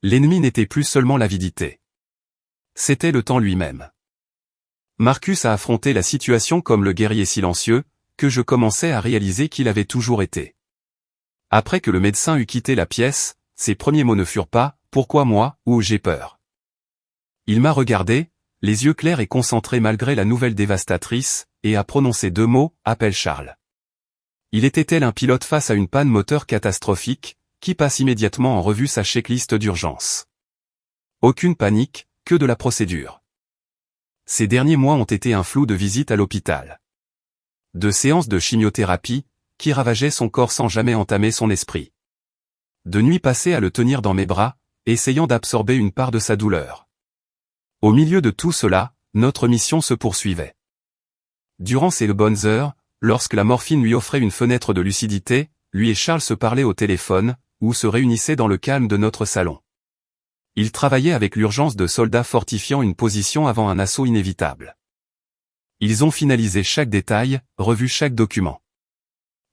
L'ennemi n'était plus seulement l'avidité. C'était le temps lui-même. Marcus a affronté la situation comme le guerrier silencieux, que je commençais à réaliser qu'il avait toujours été. Après que le médecin eut quitté la pièce, ses premiers mots ne furent pas « Pourquoi moi ?» ou « J'ai peur ». Il m'a regardé, les yeux clairs et concentrés malgré la nouvelle dévastatrice, et a prononcé 2 mots « Appelle Charles ». Il était tel un pilote face à une panne moteur catastrophique, qui passe immédiatement en revue sa checklist d'urgence. Aucune panique, que de la procédure. Ces derniers mois ont été un flou de visite à l'hôpital. De séances de chimiothérapie, qui ravageaient son corps sans jamais entamer son esprit. De nuits passées à le tenir dans mes bras, essayant d'absorber une part de sa douleur. Au milieu de tout cela, notre mission se poursuivait. Durant ces bonnes heures, lorsque la morphine lui offrait une fenêtre de lucidité, lui et Charles se parlaient au téléphone, ou se réunissaient dans le calme de notre salon. Ils travaillaient avec l'urgence de soldats fortifiant une position avant un assaut inévitable. Ils ont finalisé chaque détail, revu chaque document.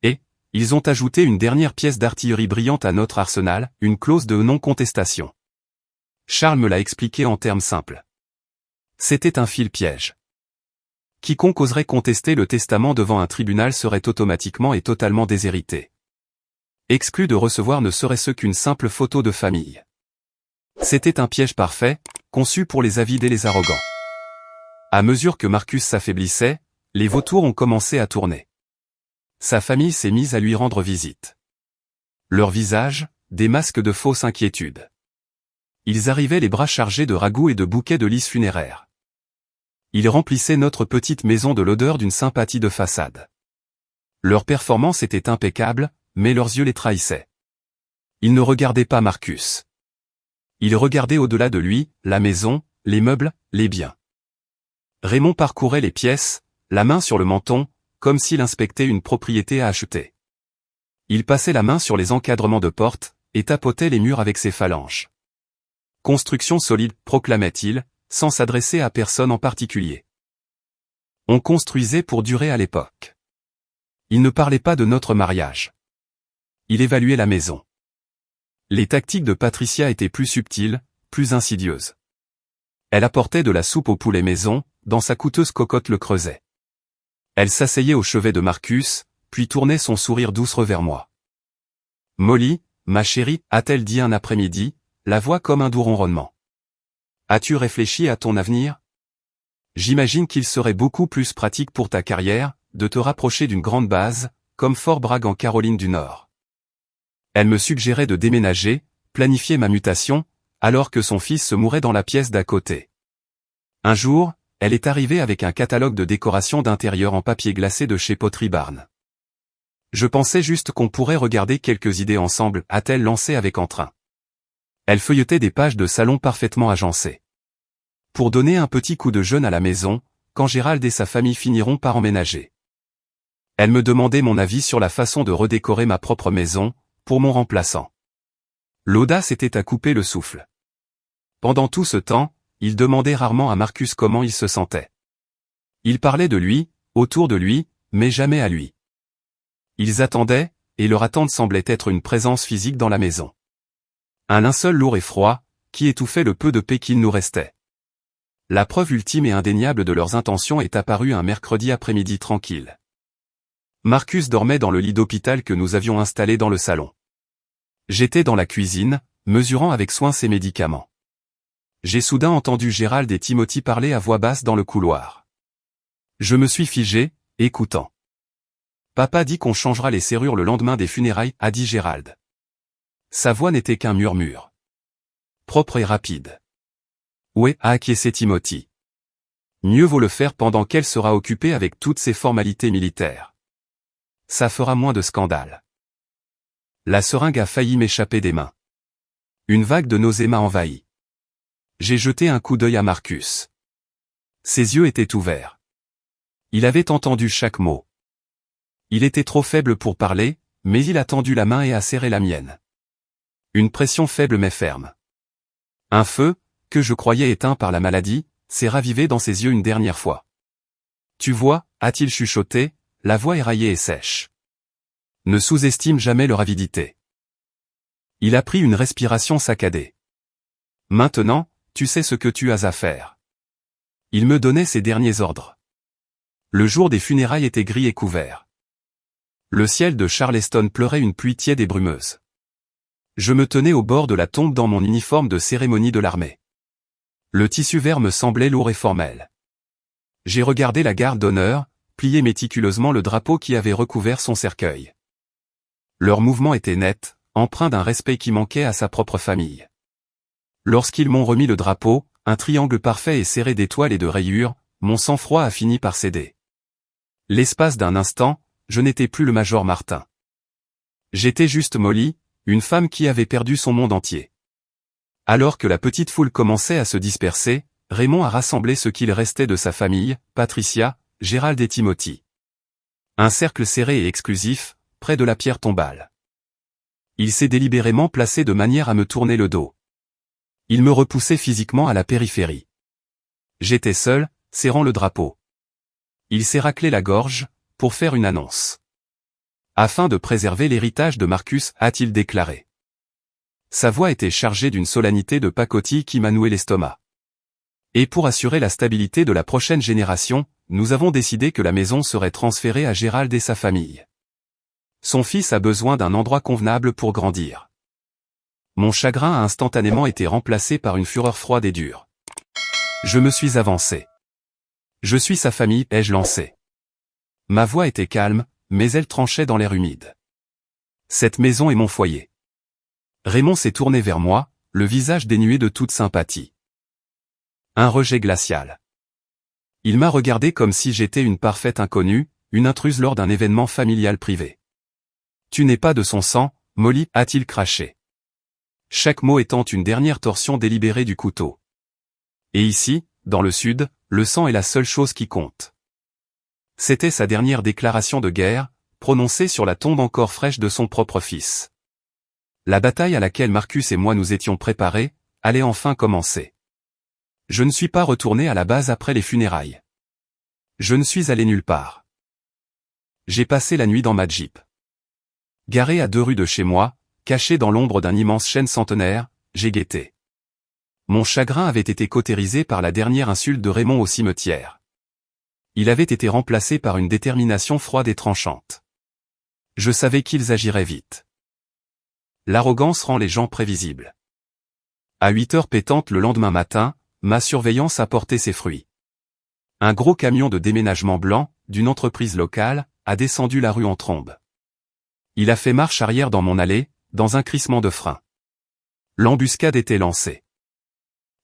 Et, ils ont ajouté une dernière pièce d'artillerie brillante à notre arsenal, une clause de non-contestation. Charles me l'a expliqué en termes simples. C'était un fil-piège. Quiconque oserait contester le testament devant un tribunal serait automatiquement et totalement déshérité. exclu de recevoir ne serait-ce qu'une simple photo de famille. C'était un piège parfait, conçu pour les avides et les arrogants. À mesure que Marcus s'affaiblissait, les vautours ont commencé à tourner. Sa famille s'est mise à lui rendre visite. Leurs visages, des masques de fausse inquiétude. Ils arrivaient les bras chargés de ragoûts et de bouquets de lys funéraires. Ils remplissaient notre petite maison de l'odeur d'une sympathie de façade. Leur performance était impeccable, mais leurs yeux les trahissaient. Ils ne regardaient pas Marcus. Ils regardaient au-delà de lui, la maison, les meubles, les biens. Raymond parcourait les pièces, la main sur le menton, comme s'il inspectait une propriété à acheter. Il passait la main sur les encadrements de portes, et tapotait les murs avec ses phalanges. Construction solide, proclamait-il, sans s'adresser à personne en particulier. On construisait pour durer à l'époque. Il ne parlait pas de notre mariage. Il évaluait la maison. Les tactiques de Patricia étaient plus subtiles, plus insidieuses. Elle apportait de la soupe au poulet maison, dans sa coûteuse cocotte le creusait. Elle s'asseyait au chevet de Marcus, puis tournait son sourire douce vers moi. « Molly, ma chérie, a-t-elle dit un après-midi, la voix comme un doux ronronnement. As-tu réfléchi à ton avenir? J'imagine qu'il serait beaucoup plus pratique pour ta carrière, de te rapprocher d'une grande base, comme Fort Bragg en Caroline du Nord. » Elle me suggérait de déménager, planifier ma mutation, alors que son fils se mourait dans la pièce d'à côté. Un jour, elle est arrivée avec un catalogue de décoration d'intérieur en papier glacé de chez Pottery Barn. Je pensais juste qu'on pourrait regarder quelques idées ensemble, a-t-elle lancé avec entrain. Elle feuilletait des pages de salon parfaitement agencées. Pour donner un petit coup de jeune à la maison, quand Gérald et sa famille finiront par emménager. Elle me demandait mon avis sur la façon de redécorer ma propre maison, pour mon remplaçant. L'audace était à couper le souffle. Pendant tout ce temps, il demandait rarement à Marcus comment il se sentait. Il parlait de lui, autour de lui, mais jamais à lui. Ils attendaient, et leur attente semblait être une présence physique dans la maison. Un linceul lourd et froid, qui étouffait le peu de paix qu'il nous restait. La preuve ultime et indéniable de leurs intentions est apparue un mercredi après-midi tranquille. Marcus dormait dans le lit d'hôpital que nous avions installé dans le salon. J'étais dans la cuisine, mesurant avec soin ses médicaments. J'ai soudain entendu Gérald et Timothy parler à voix basse dans le couloir. Je me suis figé, écoutant. Papa dit qu'on changera les serrures le lendemain des funérailles, a dit Gérald. Sa voix n'était qu'un murmure. Propre et rapide. Ouais, a acquiescé Timothy. Mieux vaut le faire pendant qu'elle sera occupée avec toutes ses formalités militaires. Ça fera moins de scandale. La seringue a failli m'échapper des mains. Une vague de nausée m'a envahi. J'ai jeté un coup d'œil à Marcus. Ses yeux étaient ouverts. Il avait entendu chaque mot. Il était trop faible pour parler, mais il a tendu la main et a serré la mienne. Une pression faible mais ferme. Un feu, que je croyais éteint par la maladie, s'est ravivé dans ses yeux une dernière fois. Tu vois, a-t-il chuchoté, la voix éraillée et sèche. Ne sous-estime jamais leur avidité. Il a pris une respiration saccadée. Maintenant, tu sais ce que tu as à faire. Il me donnait ses derniers ordres. Le jour des funérailles était gris et couvert. Le ciel de Charleston pleurait une pluie tiède et brumeuse. Je me tenais au bord de la tombe dans mon uniforme de cérémonie de l'armée. Le tissu vert me semblait lourd et formel. J'ai regardé la garde d'honneur, plier méticuleusement le drapeau qui avait recouvert son cercueil. Leur mouvement était net, empreint d'un respect qui manquait à sa propre famille. Lorsqu'ils m'ont remis le drapeau, un triangle parfait et serré d'étoiles et de rayures, mon sang-froid a fini par céder. L'espace d'un instant, je n'étais plus le major Martin. J'étais juste Molly, une femme qui avait perdu son monde entier. Alors que la petite foule commençait à se disperser, Raymond a rassemblé ce qu'il restait de sa famille, Patricia, Gérald et Timothy. Un cercle serré et exclusif, près de la pierre tombale. Il s'est délibérément placé de manière à me tourner le dos. Il me repoussait physiquement à la périphérie. J'étais seul, serrant le drapeau. Il s'est raclé la gorge, pour faire une annonce. Afin de préserver l'héritage de Marcus, a-t-il déclaré. Sa voix était chargée d'une solennité de pacotille qui m'a noué l'estomac. Et pour assurer la stabilité de la prochaine génération, nous avons décidé que la maison serait transférée à Gérald et sa famille. Son fils a besoin d'un endroit convenable pour grandir. Mon chagrin a instantanément été remplacé par une fureur froide et dure. Je me suis avancé. Je suis sa famille, ai-je lancé. Ma voix était calme, mais elle tranchait dans l'air humide. Cette maison est mon foyer. Raymond s'est tourné vers moi, le visage dénué de toute sympathie. Un rejet glacial. Il m'a regardé comme si j'étais une parfaite inconnue, une intruse lors d'un événement familial privé. Tu n'es pas de son sang, Molly, a-t-il craché. Chaque mot étant une dernière torsion délibérée du couteau. Et ici, dans le sud, le sang est la seule chose qui compte. C'était sa dernière déclaration de guerre, prononcée sur la tombe encore fraîche de son propre fils. La bataille à laquelle Marcus et moi nous étions préparés, allait enfin commencer. Je ne suis pas retourné à la base après les funérailles. Je ne suis allé nulle part. J'ai passé la nuit dans ma Jeep. Garé à 2 rues de chez moi, caché dans l'ombre d'un immense chêne centenaire, j'ai guetté. Mon chagrin avait été cautérisé par la dernière insulte de Raymond au cimetière. Il avait été remplacé par une détermination froide et tranchante. Je savais qu'ils agiraient vite. L'arrogance rend les gens prévisibles. À 8 heures pétantes le lendemain matin, ma surveillance a porté ses fruits. Un gros camion de déménagement blanc, d'une entreprise locale, a descendu la rue en trombe. Il a fait marche arrière dans mon allée, dans un crissement de frein. L'embuscade était lancée.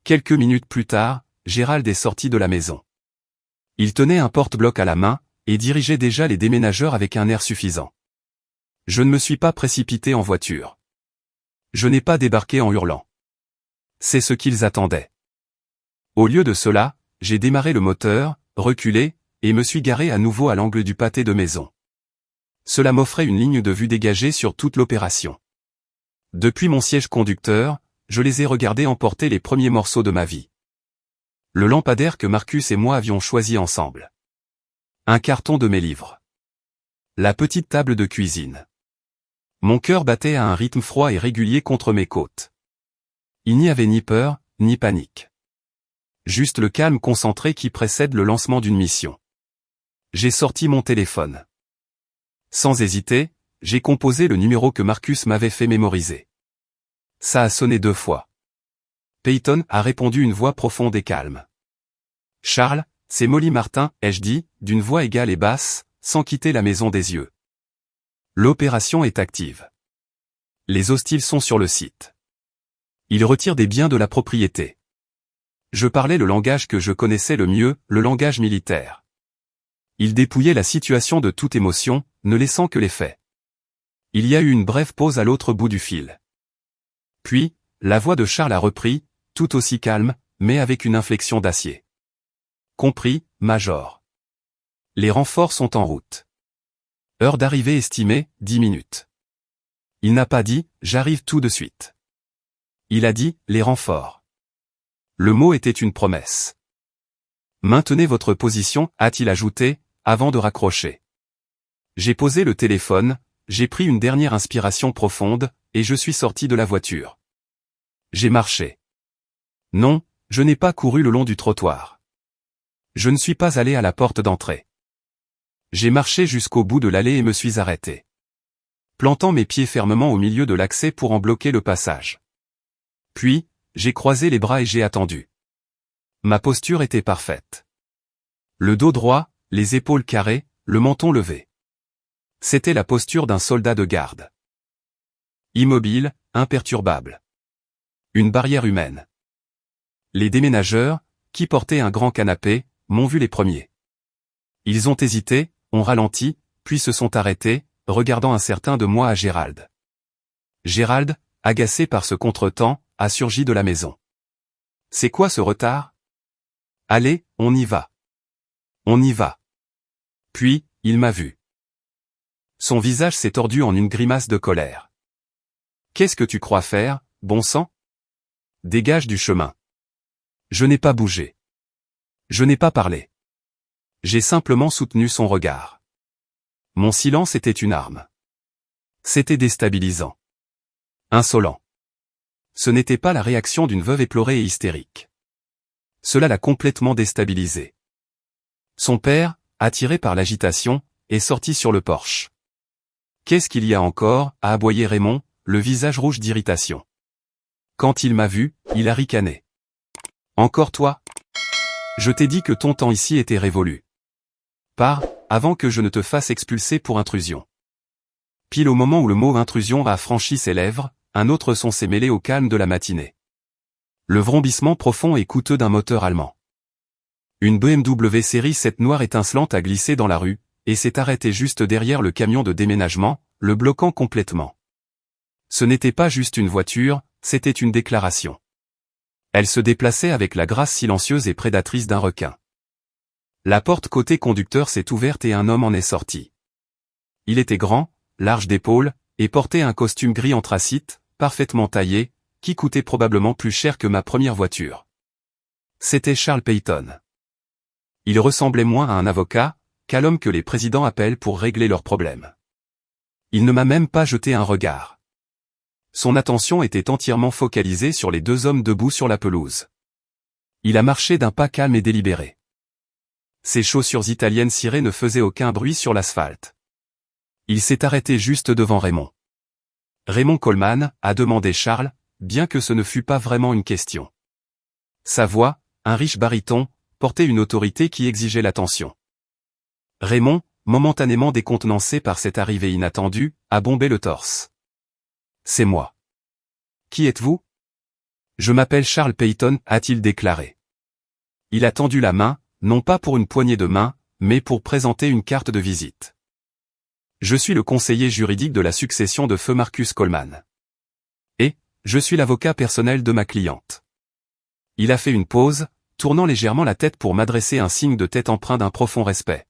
Quelques minutes plus tard, Gérald est sorti de la maison. Il tenait un porte-bloc à la main, et dirigeait déjà les déménageurs avec un air suffisant. Je ne me suis pas précipité en voiture. Je n'ai pas débarqué en hurlant. C'est ce qu'ils attendaient. Au lieu de cela, j'ai démarré le moteur, reculé, et me suis garé à nouveau à l'angle du pâté de maison. Cela m'offrait une ligne de vue dégagée sur toute l'opération. Depuis mon siège conducteur, je les ai regardés emporter les premiers morceaux de ma vie. Le lampadaire que Marcus et moi avions choisi ensemble. Un carton de mes livres. La petite table de cuisine. Mon cœur battait à un rythme froid et régulier contre mes côtes. Il n'y avait ni peur, ni panique. Juste le calme concentré qui précède le lancement d'une mission. J'ai sorti mon téléphone. Sans hésiter, j'ai composé le numéro que Marcus m'avait fait mémoriser. Ça a sonné 2 fois. Peyton a répondu une voix profonde et calme. Charles, c'est Molly Martin, ai-je dit, d'une voix égale et basse, sans quitter la maison des yeux. L'opération est active. Les hostiles sont sur le site. Ils retirent des biens de la propriété. Je parlais le langage que je connaissais le mieux, le langage militaire. Ils dépouillaient la situation de toute émotion, ne laissant que les faits. Il y a eu une brève pause à l'autre bout du fil. Puis, la voix de Charles a repris, tout aussi calme, mais avec une inflexion d'acier. Compris, Major. Les renforts sont en route. Heure d'arrivée estimée, 10 minutes. Il n'a pas dit, j'arrive tout de suite. Il a dit, les renforts. Le mot était une promesse. Maintenez votre position, a-t-il ajouté, avant de raccrocher. J'ai posé le téléphone, j'ai pris une dernière inspiration profonde, et je suis sorti de la voiture. J'ai marché. Non, je n'ai pas couru le long du trottoir. Je ne suis pas allé à la porte d'entrée. J'ai marché jusqu'au bout de l'allée et me suis arrêté. Plantant mes pieds fermement au milieu de l'accès pour en bloquer le passage. Puis, j'ai croisé les bras et j'ai attendu. Ma posture était parfaite. Le dos droit, les épaules carrées, le menton levé. C'était la posture d'un soldat de garde. Immobile, imperturbable. Une barrière humaine. Les déménageurs, qui portaient un grand canapé, m'ont vu les premiers. Ils ont hésité, ont ralenti, puis se sont arrêtés, regardant incertain de moi à Gérald. Gérald, agacé par ce contretemps, a surgi de la maison. C'est quoi ce retard? Allez, on y va. On y va. Puis, il m'a vu. Son visage s'est tordu en une grimace de colère. Qu'est-ce que tu crois faire, bon sang? Dégage du chemin. Je n'ai pas bougé. Je n'ai pas parlé. J'ai simplement soutenu son regard. Mon silence était une arme. C'était déstabilisant. Insolent. Ce n'était pas la réaction d'une veuve éplorée et hystérique. Cela l'a complètement déstabilisé. Son père, attiré par l'agitation, est sorti sur le porche. Qu'est-ce qu'il y a encore, a aboyé Raymond, le visage rouge d'irritation. Quand il m'a vu, il a ricané. Encore toi? Je t'ai dit que ton temps ici était révolu. Pars, avant que je ne te fasse expulser pour intrusion. Pile au moment où le mot intrusion a franchi ses lèvres, un autre son s'est mêlé au calme de la matinée. Le vrombissement profond et coûteux d'un moteur allemand. Une BMW série 7 noire étincelante a glissé dans la rue, et s'est arrêtée juste derrière le camion de déménagement, le bloquant complètement. Ce n'était pas juste une voiture, c'était une déclaration. Elle se déplaçait avec la grâce silencieuse et prédatrice d'un requin. La porte côté conducteur s'est ouverte et un homme en est sorti. Il était grand, large d'épaules, et portait un costume gris anthracite, parfaitement taillé, qui coûtait probablement plus cher que ma première voiture. C'était Charles Peyton. Il ressemblait moins à un avocat, qu'à l'homme que les présidents appellent pour régler leurs problèmes. Il ne m'a même pas jeté un regard. Son attention était entièrement focalisée sur les deux hommes debout sur la pelouse. Il a marché d'un pas calme et délibéré. Ses chaussures italiennes cirées ne faisaient aucun bruit sur l'asphalte. Il s'est arrêté juste devant Raymond. Raymond Coleman, a demandé Charles, bien que ce ne fût pas vraiment une question. Sa voix, un riche baryton, portait une autorité qui exigeait l'attention. Raymond, momentanément décontenancé par cette arrivée inattendue, a bombé le torse. C'est moi. Qui êtes-vous? Je m'appelle Charles Peyton, a-t-il déclaré. Il a tendu la main, non pas pour une poignée de main, mais pour présenter une carte de visite. Je suis le conseiller juridique de la succession de feu Marcus Coleman. Et, je suis l'avocat personnel de ma cliente. Il a fait une pause, tournant légèrement la tête pour m'adresser un signe de tête empreint d'un profond respect.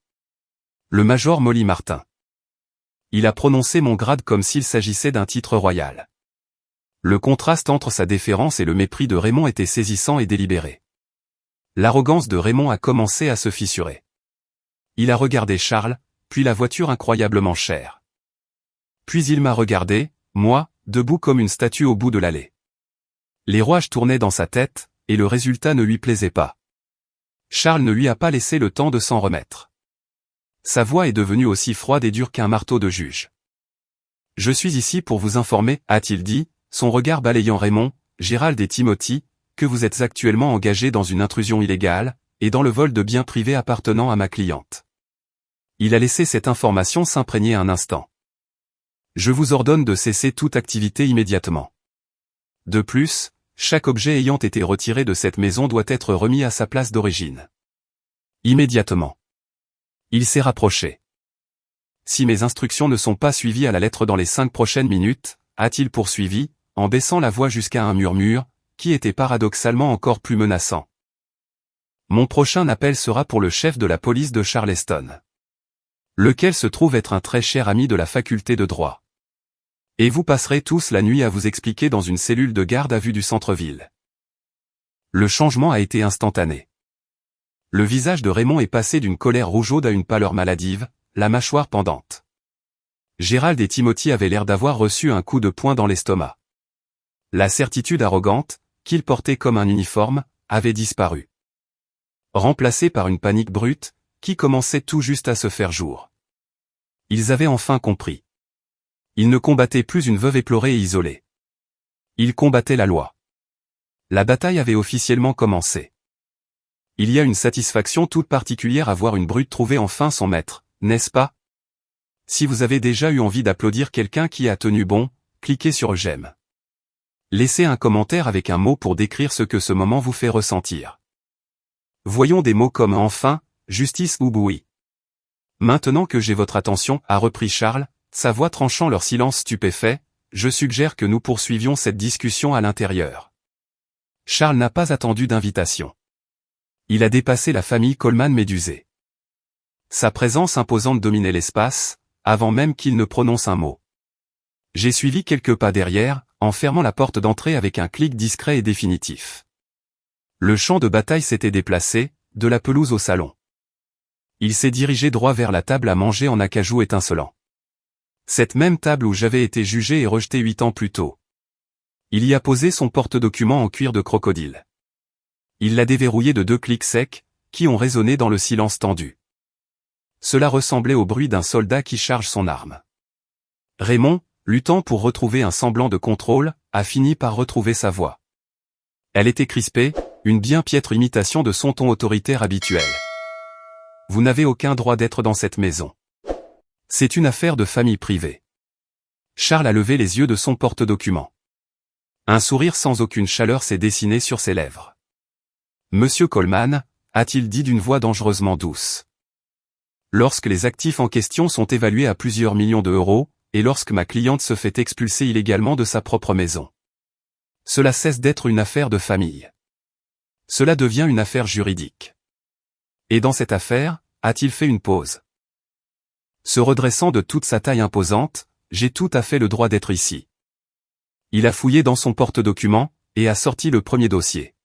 Le major Molly Martin. Il a prononcé mon grade comme s'il s'agissait d'un titre royal. Le contraste entre sa déférence et le mépris de Raymond était saisissant et délibéré. L'arrogance de Raymond a commencé à se fissurer. Il a regardé Charles, puis la voiture incroyablement chère. Puis il m'a regardé, moi, debout comme une statue au bout de l'allée. Les rouages tournaient dans sa tête, et le résultat ne lui plaisait pas. Charles ne lui a pas laissé le temps de s'en remettre. Sa voix est devenue aussi froide et dure qu'un marteau de juge. Je suis ici pour vous informer, a-t-il dit, son regard balayant Raymond, Gérald et Timothy, que vous êtes actuellement engagés dans une intrusion illégale, et dans le vol de biens privés appartenant à ma cliente. Il a laissé cette information s'imprégner un instant. Je vous ordonne de cesser toute activité immédiatement. De plus, chaque objet ayant été retiré de cette maison doit être remis à sa place d'origine. Immédiatement. Il s'est rapproché. Si mes instructions ne sont pas suivies à la lettre dans les 5 prochaines minutes, a-t-il poursuivi, en baissant la voix jusqu'à un murmure, qui était paradoxalement encore plus menaçant. Mon prochain appel sera pour le chef de la police de Charleston. Lequel se trouve être un très cher ami de la faculté de droit. Et vous passerez tous la nuit à vous expliquer dans une cellule de garde à vue du centre-ville. Le changement a été instantané. Le visage de Raymond est passé d'une colère rougeaude à une pâleur maladive, la mâchoire pendante. Gérald et Timothy avaient l'air d'avoir reçu un coup de poing dans l'estomac. La certitude arrogante, qu'ils portaient comme un uniforme, avait disparu. Remplacée par une panique brute, qui commençait tout juste à se faire jour. Ils avaient enfin compris. Ils ne combattaient plus une veuve éplorée et isolée. Ils combattaient la loi. La bataille avait officiellement commencé. Il y a une satisfaction toute particulière à voir une brute trouver enfin son maître, n'est-ce pas? Si vous avez déjà eu envie d'applaudir quelqu'un qui a tenu bon, cliquez sur j'aime. Laissez un commentaire avec un mot pour décrire ce que ce moment vous fait ressentir. Voyons des mots comme enfin, justice ou bouillie. Maintenant que j'ai votre attention, a repris Charles, sa voix tranchant leur silence stupéfait, je suggère que nous poursuivions cette discussion à l'intérieur. Charles n'a pas attendu d'invitation. Il a dépassé la famille Coleman médusée. Sa présence imposante dominait l'espace, avant même qu'il ne prononce un mot. J'ai suivi quelques pas derrière, en fermant la porte d'entrée avec un clic discret et définitif. Le champ de bataille s'était déplacé, de la pelouse au salon. Il s'est dirigé droit vers la table à manger en acajou étincelant. Cette même table où j'avais été jugé et rejeté 8 ans plus tôt. Il y a posé son porte-document en cuir de crocodile. Il l'a déverrouillé de 2 clics secs, qui ont résonné dans le silence tendu. Cela ressemblait au bruit d'un soldat qui charge son arme. Raymond, luttant pour retrouver un semblant de contrôle, a fini par retrouver sa voix. Elle était crispée, une bien piètre imitation de son ton autoritaire habituel. Vous n'avez aucun droit d'être dans cette maison. C'est une affaire de famille privée. Charles a levé les yeux de son porte-document. Un sourire sans aucune chaleur s'est dessiné sur ses lèvres. Monsieur Coleman, a-t-il dit d'une voix dangereusement douce. Lorsque les actifs en question sont évalués à plusieurs millions d'euros, et lorsque ma cliente se fait expulser illégalement de sa propre maison. Cela cesse d'être une affaire de famille. Cela devient une affaire juridique. Et dans cette affaire, a-t-il fait une pause? Se redressant de toute sa taille imposante, j'ai tout à fait le droit d'être ici. Il a fouillé dans son porte-document, et a sorti le premier dossier.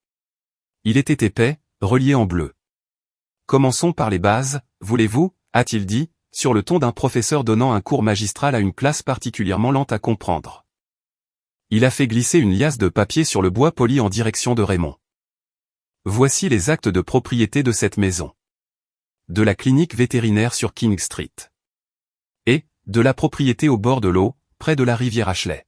Il était épais, relié en bleu. Commençons par les bases, voulez-vous, a-t-il dit, sur le ton d'un professeur donnant un cours magistral à une classe particulièrement lente à comprendre. Il a fait glisser une liasse de papier sur le bois poli en direction de Raymond. Voici les actes de propriété de cette maison. De la clinique vétérinaire sur King Street. Et, de la propriété au bord de l'eau, près de la rivière Ashley.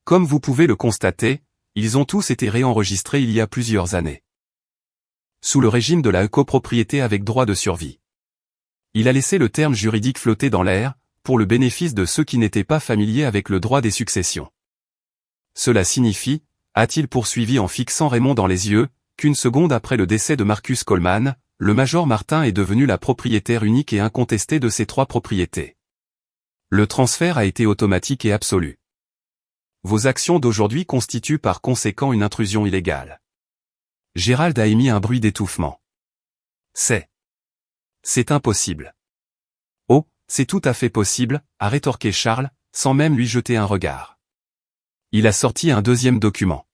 Comme vous pouvez le constater, ils ont tous été réenregistrés il y a plusieurs années. Sous le régime de la copropriété avec droit de survie. Il a laissé le terme juridique flotter dans l'air, pour le bénéfice de ceux qui n'étaient pas familiers avec le droit des successions. Cela signifie, a-t-il poursuivi en fixant Raymond dans les yeux, qu'une seconde après le décès de Marcus Coleman, le Major Martin est devenu la propriétaire unique et incontestée de ces 3 propriétés. Le transfert a été automatique et absolu. Vos actions d'aujourd'hui constituent par conséquent une intrusion illégale. Gérald a émis un bruit d'étouffement. C'est impossible. Oh, c'est tout à fait possible, a rétorqué Charles, sans même lui jeter un regard. Il a sorti un deuxième document.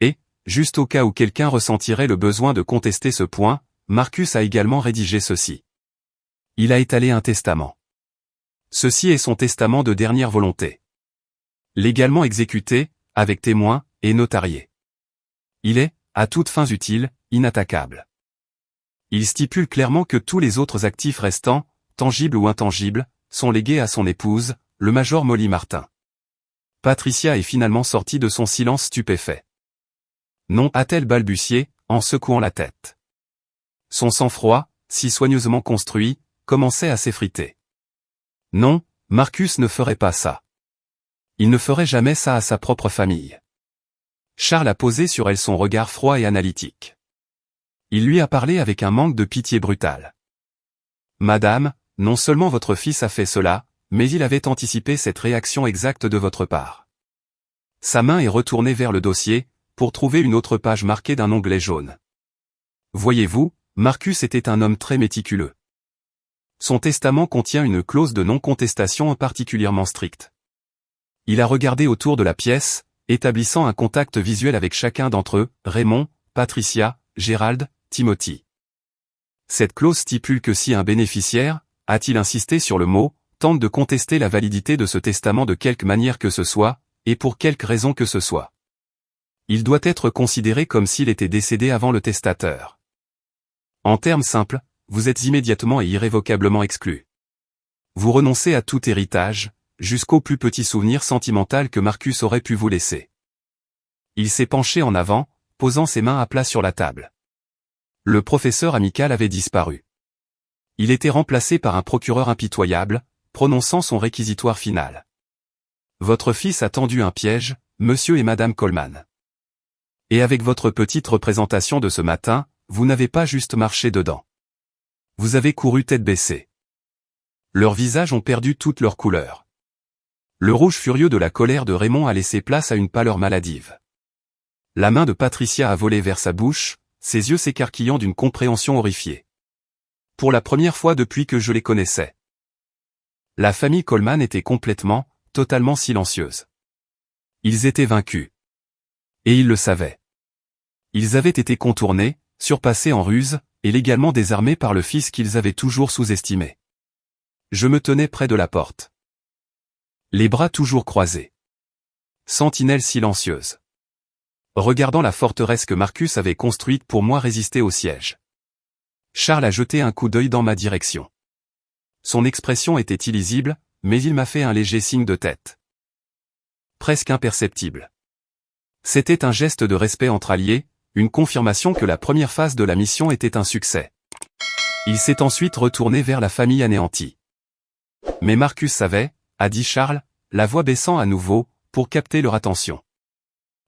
Et, juste au cas où quelqu'un ressentirait le besoin de contester ce point, Marcus a également rédigé ceci. Il a étalé un testament. Ceci est son testament de dernière volonté. Légalement exécuté, avec témoins, et notarié. Il est, à toutes fins utiles, inattaquable. Il stipule clairement que tous les autres actifs restants, tangibles ou intangibles, sont légués à son épouse, le Major Molly Martin. Patricia est finalement sortie de son silence stupéfait. Non, a-t-elle balbutié, en secouant la tête. Son sang-froid, si soigneusement construit, commençait à s'effriter. Non, Marcus ne ferait pas ça. Il ne ferait jamais ça à sa propre famille. Charles a posé sur elle son regard froid et analytique. Il lui a parlé avec un manque de pitié brutal. Madame, non seulement votre fils a fait cela, mais il avait anticipé cette réaction exacte de votre part. Sa main est retournée vers le dossier, pour trouver une autre page marquée d'un onglet jaune. Voyez-vous, Marcus était un homme très méticuleux. Son testament contient une clause de non-contestation particulièrement stricte. Il a regardé autour de la pièce, établissant un contact visuel avec chacun d'entre eux, Raymond, Patricia, Gérald, Timothy. Cette clause stipule que si un bénéficiaire, a-t-il insisté sur le mot, tente de contester la validité de ce testament de quelque manière que ce soit, et pour quelque raison que ce soit, il doit être considéré comme s'il était décédé avant le testateur. En termes simples, vous êtes immédiatement et irrévocablement exclu. Vous renoncez à tout héritage, jusqu'au plus petit souvenir sentimental que Marcus aurait pu vous laisser. Il s'est penché en avant, posant ses mains à plat sur la table. Le professeur amical avait disparu. Il était remplacé par un procureur impitoyable, prononçant son réquisitoire final. Votre fils a tendu un piège, monsieur et madame Coleman. Et avec votre petite représentation de ce matin, vous n'avez pas juste marché dedans. Vous avez couru tête baissée. Leurs visages ont perdu toute leur couleur. Le rouge furieux de la colère de Raymond a laissé place à une pâleur maladive. La main de Patricia a volé vers sa bouche, ses yeux s'écarquillant d'une compréhension horrifiée. Pour la première fois depuis que je les connaissais. La famille Coleman était complètement, totalement silencieuse. Ils étaient vaincus. Et ils le savaient. Ils avaient été contournés, surpassés en ruse, et légalement désarmés par le fils qu'ils avaient toujours sous-estimé. Je me tenais près de la porte. Les bras toujours croisés. Sentinelle silencieuse. Regardant la forteresse que Marcus avait construite pour moi résister au siège. Charles a jeté un coup d'œil dans ma direction. Son expression était illisible, mais il m'a fait un léger signe de tête. Presque imperceptible. C'était un geste de respect entre alliés, une confirmation que la première phase de la mission était un succès. Il s'est ensuite retourné vers la famille anéantie. Mais Marcus savait, a dit Charles, la voix baissant à nouveau, pour capter leur attention.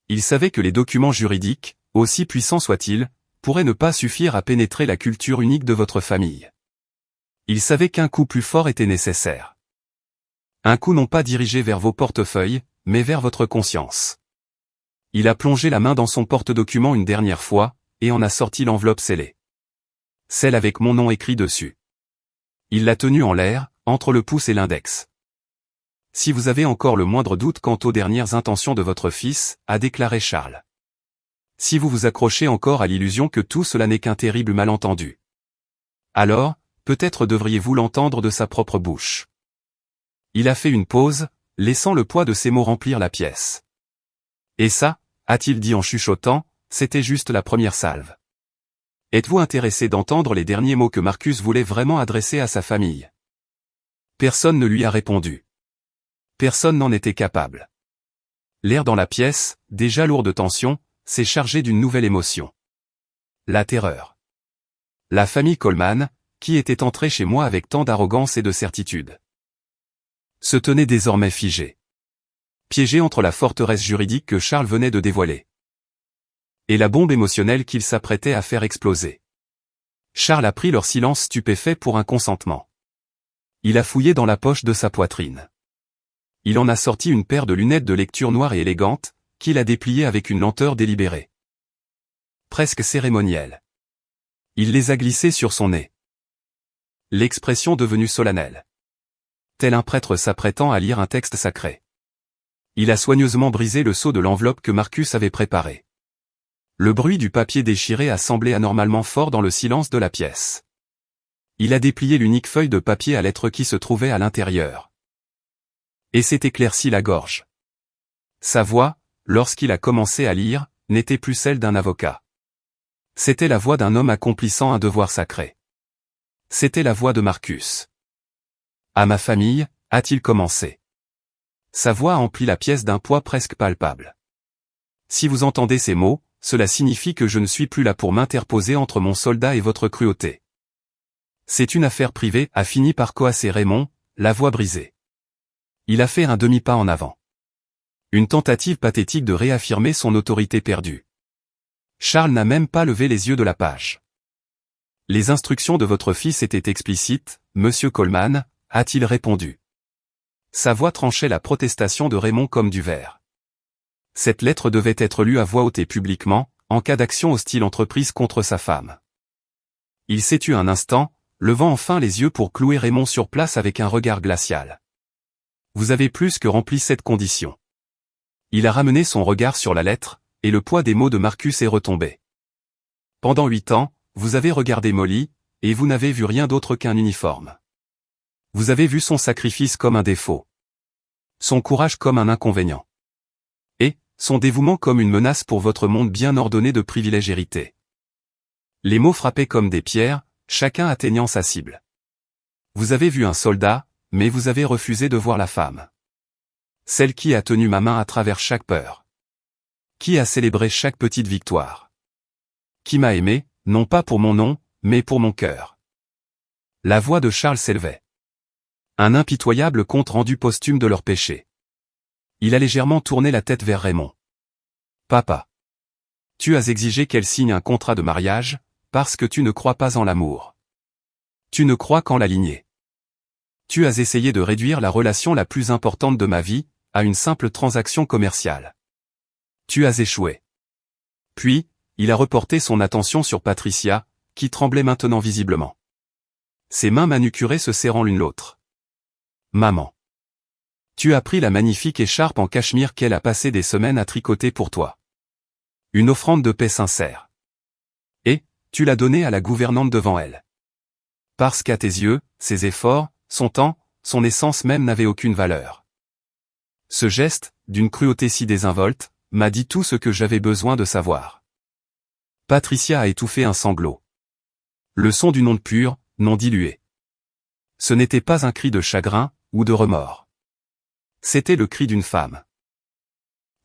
Il savait que les documents juridiques, aussi puissants soient-ils, pourraient ne pas suffire à pénétrer la culture unique de votre famille. Il savait qu'un coup plus fort était nécessaire. Un coup non pas dirigé vers vos portefeuilles, mais vers votre conscience. Il a plongé la main dans son porte-document une dernière fois, et en a sorti l'enveloppe scellée. Celle avec mon nom écrit dessus. Il l'a tenue en l'air, entre le pouce et l'index. Si vous avez encore le moindre doute quant aux dernières intentions de votre fils, a déclaré Charles. Si vous vous accrochez encore à l'illusion que tout cela n'est qu'un terrible malentendu. Alors, peut-être devriez-vous l'entendre de sa propre bouche. Il a fait une pause, laissant le poids de ses mots remplir la pièce. Et ça, a-t-il dit en chuchotant, c'était juste la première salve. Êtes-vous intéressé d'entendre les derniers mots que Marcus voulait vraiment adresser à sa famille? Personne ne lui a répondu. Personne n'en était capable. L'air dans la pièce, déjà lourd de tension, s'est chargé d'une nouvelle émotion. La terreur. La famille Coleman, qui était entrée chez moi avec tant d'arrogance et de certitude, se tenait désormais figée. Piégée entre la forteresse juridique que Charles venait de dévoiler et la bombe émotionnelle qu'il s'apprêtait à faire exploser. Charles a pris leur silence stupéfait pour un consentement. Il a fouillé dans la poche de sa poitrine. Il en a sorti une paire de lunettes de lecture noires et élégantes, qu'il a dépliées avec une lenteur délibérée. Presque cérémonielle. Il les a glissées sur son nez. L'expression devenue solennelle. Tel un prêtre s'apprêtant à lire un texte sacré. Il a soigneusement brisé le sceau de l'enveloppe que Marcus avait préparée. Le bruit du papier déchiré a semblé anormalement fort dans le silence de la pièce. Il a déplié l'unique feuille de papier à lettres qui se trouvait à l'intérieur. Et s'est éclairci la gorge. Sa voix, lorsqu'il a commencé à lire, n'était plus celle d'un avocat. C'était la voix d'un homme accomplissant un devoir sacré. C'était la voix de Marcus. À ma famille, a-t-il commencé. Sa voix emplit la pièce d'un poids presque palpable. Si vous entendez ces mots, cela signifie que je ne suis plus là pour m'interposer entre mon soldat et votre cruauté. C'est une affaire privée, a fini par coasser Raymond, la voix brisée. Il a fait un demi-pas en avant. Une tentative pathétique de réaffirmer son autorité perdue. Charles n'a même pas levé les yeux de la page. Les instructions de votre fils étaient explicites, Monsieur Coleman, a-t-il répondu. Sa voix tranchait la protestation de Raymond comme du verre. Cette lettre devait être lue à voix haute et publiquement, en cas d'action hostile entreprise contre sa femme. Il s'est tu un instant, levant enfin les yeux pour clouer Raymond sur place avec un regard glacial. Vous avez plus que rempli cette condition. Il a ramené son regard sur la lettre, et le poids des mots de Marcus est retombé. Pendant 8 ans, vous avez regardé Molly, et vous n'avez vu rien d'autre qu'un uniforme. Vous avez vu son sacrifice comme un défaut. Son courage comme un inconvénient. Et, son dévouement comme une menace pour votre monde bien ordonné de privilèges hérités. Les mots frappaient comme des pierres, chacun atteignant sa cible. Vous avez vu un soldat, mais vous avez refusé de voir la femme. Celle qui a tenu ma main à travers chaque peur. Qui a célébré chaque petite victoire. Qui m'a aimé, non pas pour mon nom, mais pour mon cœur. La voix de Charles s'élevait. Un impitoyable compte rendu posthume de leurs péchés. Il a légèrement tourné la tête vers Raymond. Papa. Tu as exigé qu'elle signe un contrat de mariage, parce que tu ne crois pas en l'amour. Tu ne crois qu'en la lignée. Tu as essayé de réduire la relation la plus importante de ma vie, à une simple transaction commerciale. Tu as échoué. Puis, il a reporté son attention sur Patricia, qui tremblait maintenant visiblement. Ses mains manucurées se serrant l'une l'autre. Maman. Tu as pris la magnifique écharpe en cachemire qu'elle a passé des semaines à tricoter pour toi. Une offrande de paix sincère. Et, tu l'as donnée à la gouvernante devant elle. Parce qu'à tes yeux, ses efforts, son temps, son essence même n'avaient aucune valeur. Ce geste, d'une cruauté si désinvolte, m'a dit tout ce que j'avais besoin de savoir. Patricia a étouffé un sanglot. Le son d'une onde pure, non diluée. Ce n'était pas un cri de chagrin, ou de remords. C'était le cri d'une femme,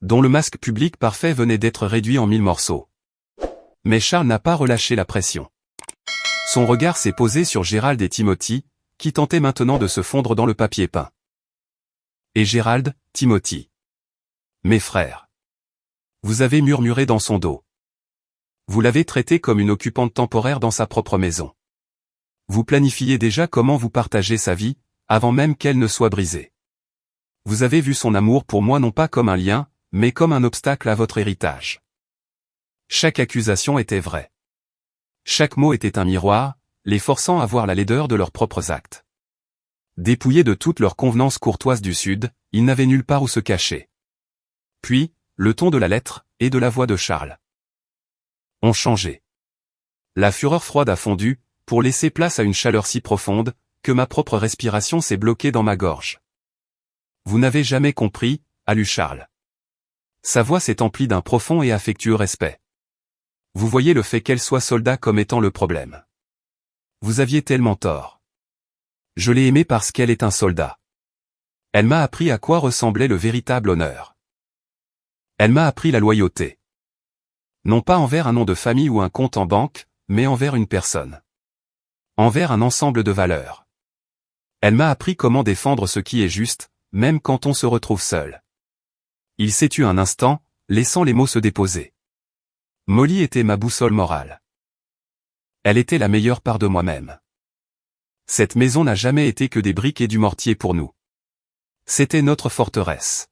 dont le masque public parfait venait d'être réduit en 1000 morceaux. Mais Charles n'a pas relâché la pression. Son regard s'est posé sur Gérald et Timothy, qui tentaient maintenant de se fondre dans le papier peint. Et Gérald, Timothy. Mes frères. Vous avez murmuré dans son dos. Vous l'avez traité comme une occupante temporaire dans sa propre maison. Vous planifiez déjà comment vous partagez sa vie, avant même qu'elle ne soit brisée. Vous avez vu son amour pour moi non pas comme un lien, mais comme un obstacle à votre héritage. Chaque accusation était vraie. Chaque mot était un miroir, les forçant à voir la laideur de leurs propres actes. Dépouillés de toutes leurs convenances courtoises du Sud, ils n'avaient nulle part où se cacher. Puis, le ton de la lettre, et de la voix de Charles ont changé. La fureur froide a fondu, pour laisser place à une chaleur si profonde, que ma propre respiration s'est bloquée dans ma gorge. Vous n'avez jamais compris, a lu Charles. Sa voix s'est emplie d'un profond et affectueux respect. Vous voyez le fait qu'elle soit soldat comme étant le problème. Vous aviez tellement tort. Je l'ai aimée parce qu'elle est un soldat. Elle m'a appris à quoi ressemblait le véritable honneur. Elle m'a appris la loyauté. Non pas envers un nom de famille ou un compte en banque, mais envers une personne. Envers un ensemble de valeurs. Elle m'a appris comment défendre ce qui est juste, même quand on se retrouve seul. Il s'est tu un instant, laissant les mots se déposer. Molly était ma boussole morale. Elle était la meilleure part de moi-même. Cette maison n'a jamais été que des briques et du mortier pour nous. C'était notre forteresse.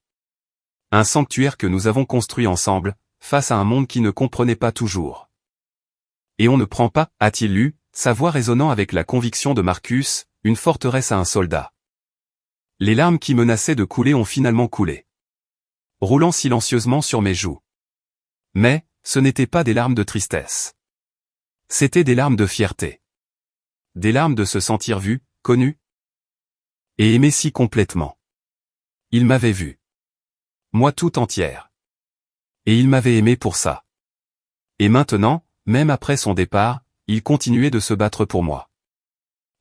Un sanctuaire que nous avons construit ensemble, face à un monde qui ne comprenait pas toujours. Et on ne prend pas, a-t-il lu, sa voix résonnant avec la conviction de Marcus, une forteresse à un soldat. Les larmes qui menaçaient de couler ont finalement coulé, roulant silencieusement sur mes joues. Mais, ce n'étaient pas des larmes de tristesse. C'étaient des larmes de fierté. Des larmes de se sentir vu, connu, et aimé si complètement. Il m'avait vu. Moi tout entière. Et il m'avait aimé pour ça. Et maintenant, même après son départ, il continuait de se battre pour moi.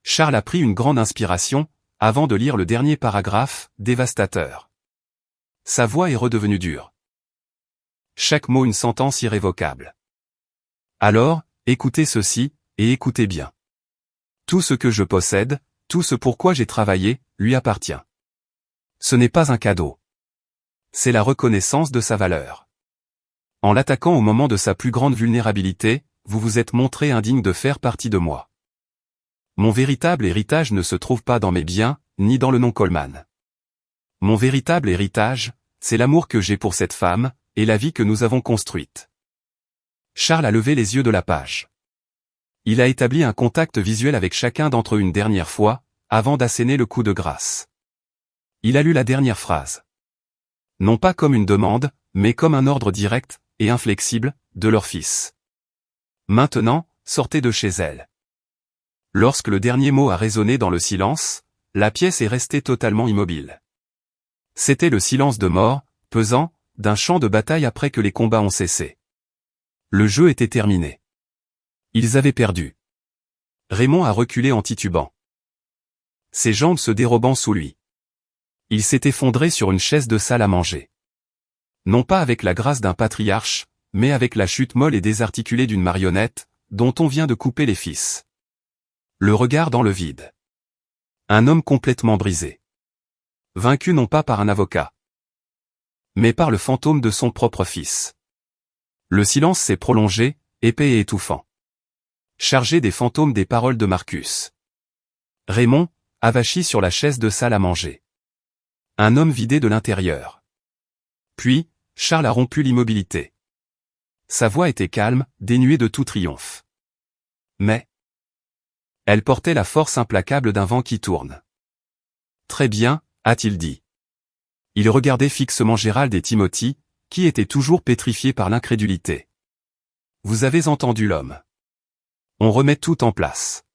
Charles a pris une grande inspiration, avant de lire le dernier paragraphe, dévastateur. Sa voix est redevenue dure. Chaque mot une sentence irrévocable. Alors, écoutez ceci, et écoutez bien. Tout ce que je possède, tout ce pourquoi j'ai travaillé, lui appartient. Ce n'est pas un cadeau. C'est la reconnaissance de sa valeur. En l'attaquant au moment de sa plus grande vulnérabilité, vous vous êtes montré indigne de faire partie de moi. Mon véritable héritage ne se trouve pas dans mes biens, ni dans le nom Coleman. Mon véritable héritage, c'est l'amour que j'ai pour cette femme, et la vie que nous avons construite. Charles a levé les yeux de la page. Il a établi un contact visuel avec chacun d'entre eux une dernière fois, avant d'asséner le coup de grâce. Il a lu la dernière phrase. Non pas comme une demande, mais comme un ordre direct, et inflexible, de leur fils. Maintenant, sortez de chez elle. Lorsque le dernier mot a résonné dans le silence, la pièce est restée totalement immobile. C'était le silence de mort, pesant, d'un champ de bataille après que les combats ont cessé. Le jeu était terminé. Ils avaient perdu. Raymond a reculé en titubant. Ses jambes se dérobant sous lui. Il s'est effondré sur une chaise de salle à manger. Non pas avec la grâce d'un patriarche, mais avec la chute molle et désarticulée d'une marionnette, dont on vient de couper les fils. Le regard dans le vide. Un homme complètement brisé. Vaincu non pas par un avocat, mais par le fantôme de son propre fils. Le silence s'est prolongé, épais et étouffant. Chargé des fantômes des paroles de Marcus. Raymond, avachi sur la chaise de salle à manger. Un homme vidé de l'intérieur. Puis, Charles a rompu l'immobilité. Sa voix était calme, dénuée de tout triomphe. Mais elle portait la force implacable d'un vent qui tourne. Très bien, a-t-il dit. Il regardait fixement Gérald et Timothy, qui étaient toujours pétrifiés par l'incrédulité. Vous avez entendu l'homme. On remet tout en place.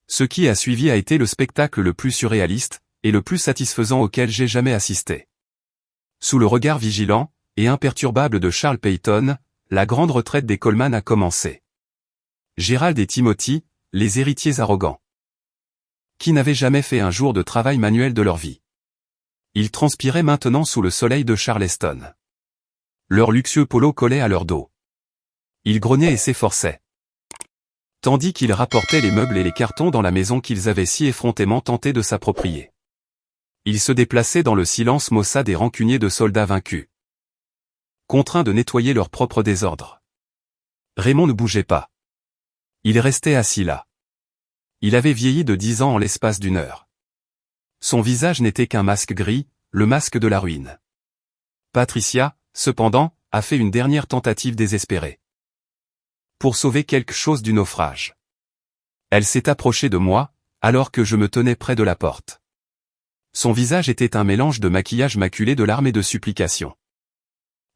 Ce qui a suivi a été le spectacle le plus surréaliste, et le plus satisfaisant auquel j'ai jamais assisté. Sous le regard vigilant, et imperturbable de Charles Peyton, la grande retraite des Coleman a commencé. Gérald et Timothy, les héritiers arrogants. qui n'avaient jamais fait un jour de travail manuel de leur vie. Ils transpiraient maintenant sous le soleil de Charleston. Leur luxueux polo collait à leur dos. Ils grognaient et s'efforçaient. Tandis qu'ils rapportaient les meubles et les cartons dans la maison qu'ils avaient si effrontément tenté de s'approprier. Ils se déplaçaient dans le silence maussade et rancunier de soldats vaincus, contraints de nettoyer leur propre désordre. Raymond ne bougeait pas. Il restait assis là. Il avait vieilli de 10 ans en l'espace d'une heure. Son visage n'était qu'un masque gris, le masque de la ruine. Patricia, cependant, a fait une dernière tentative désespérée. Pour sauver quelque chose du naufrage. Elle s'est approchée de moi, alors que je me tenais près de la porte. Son visage était un mélange de maquillage maculé de larmes et de supplications.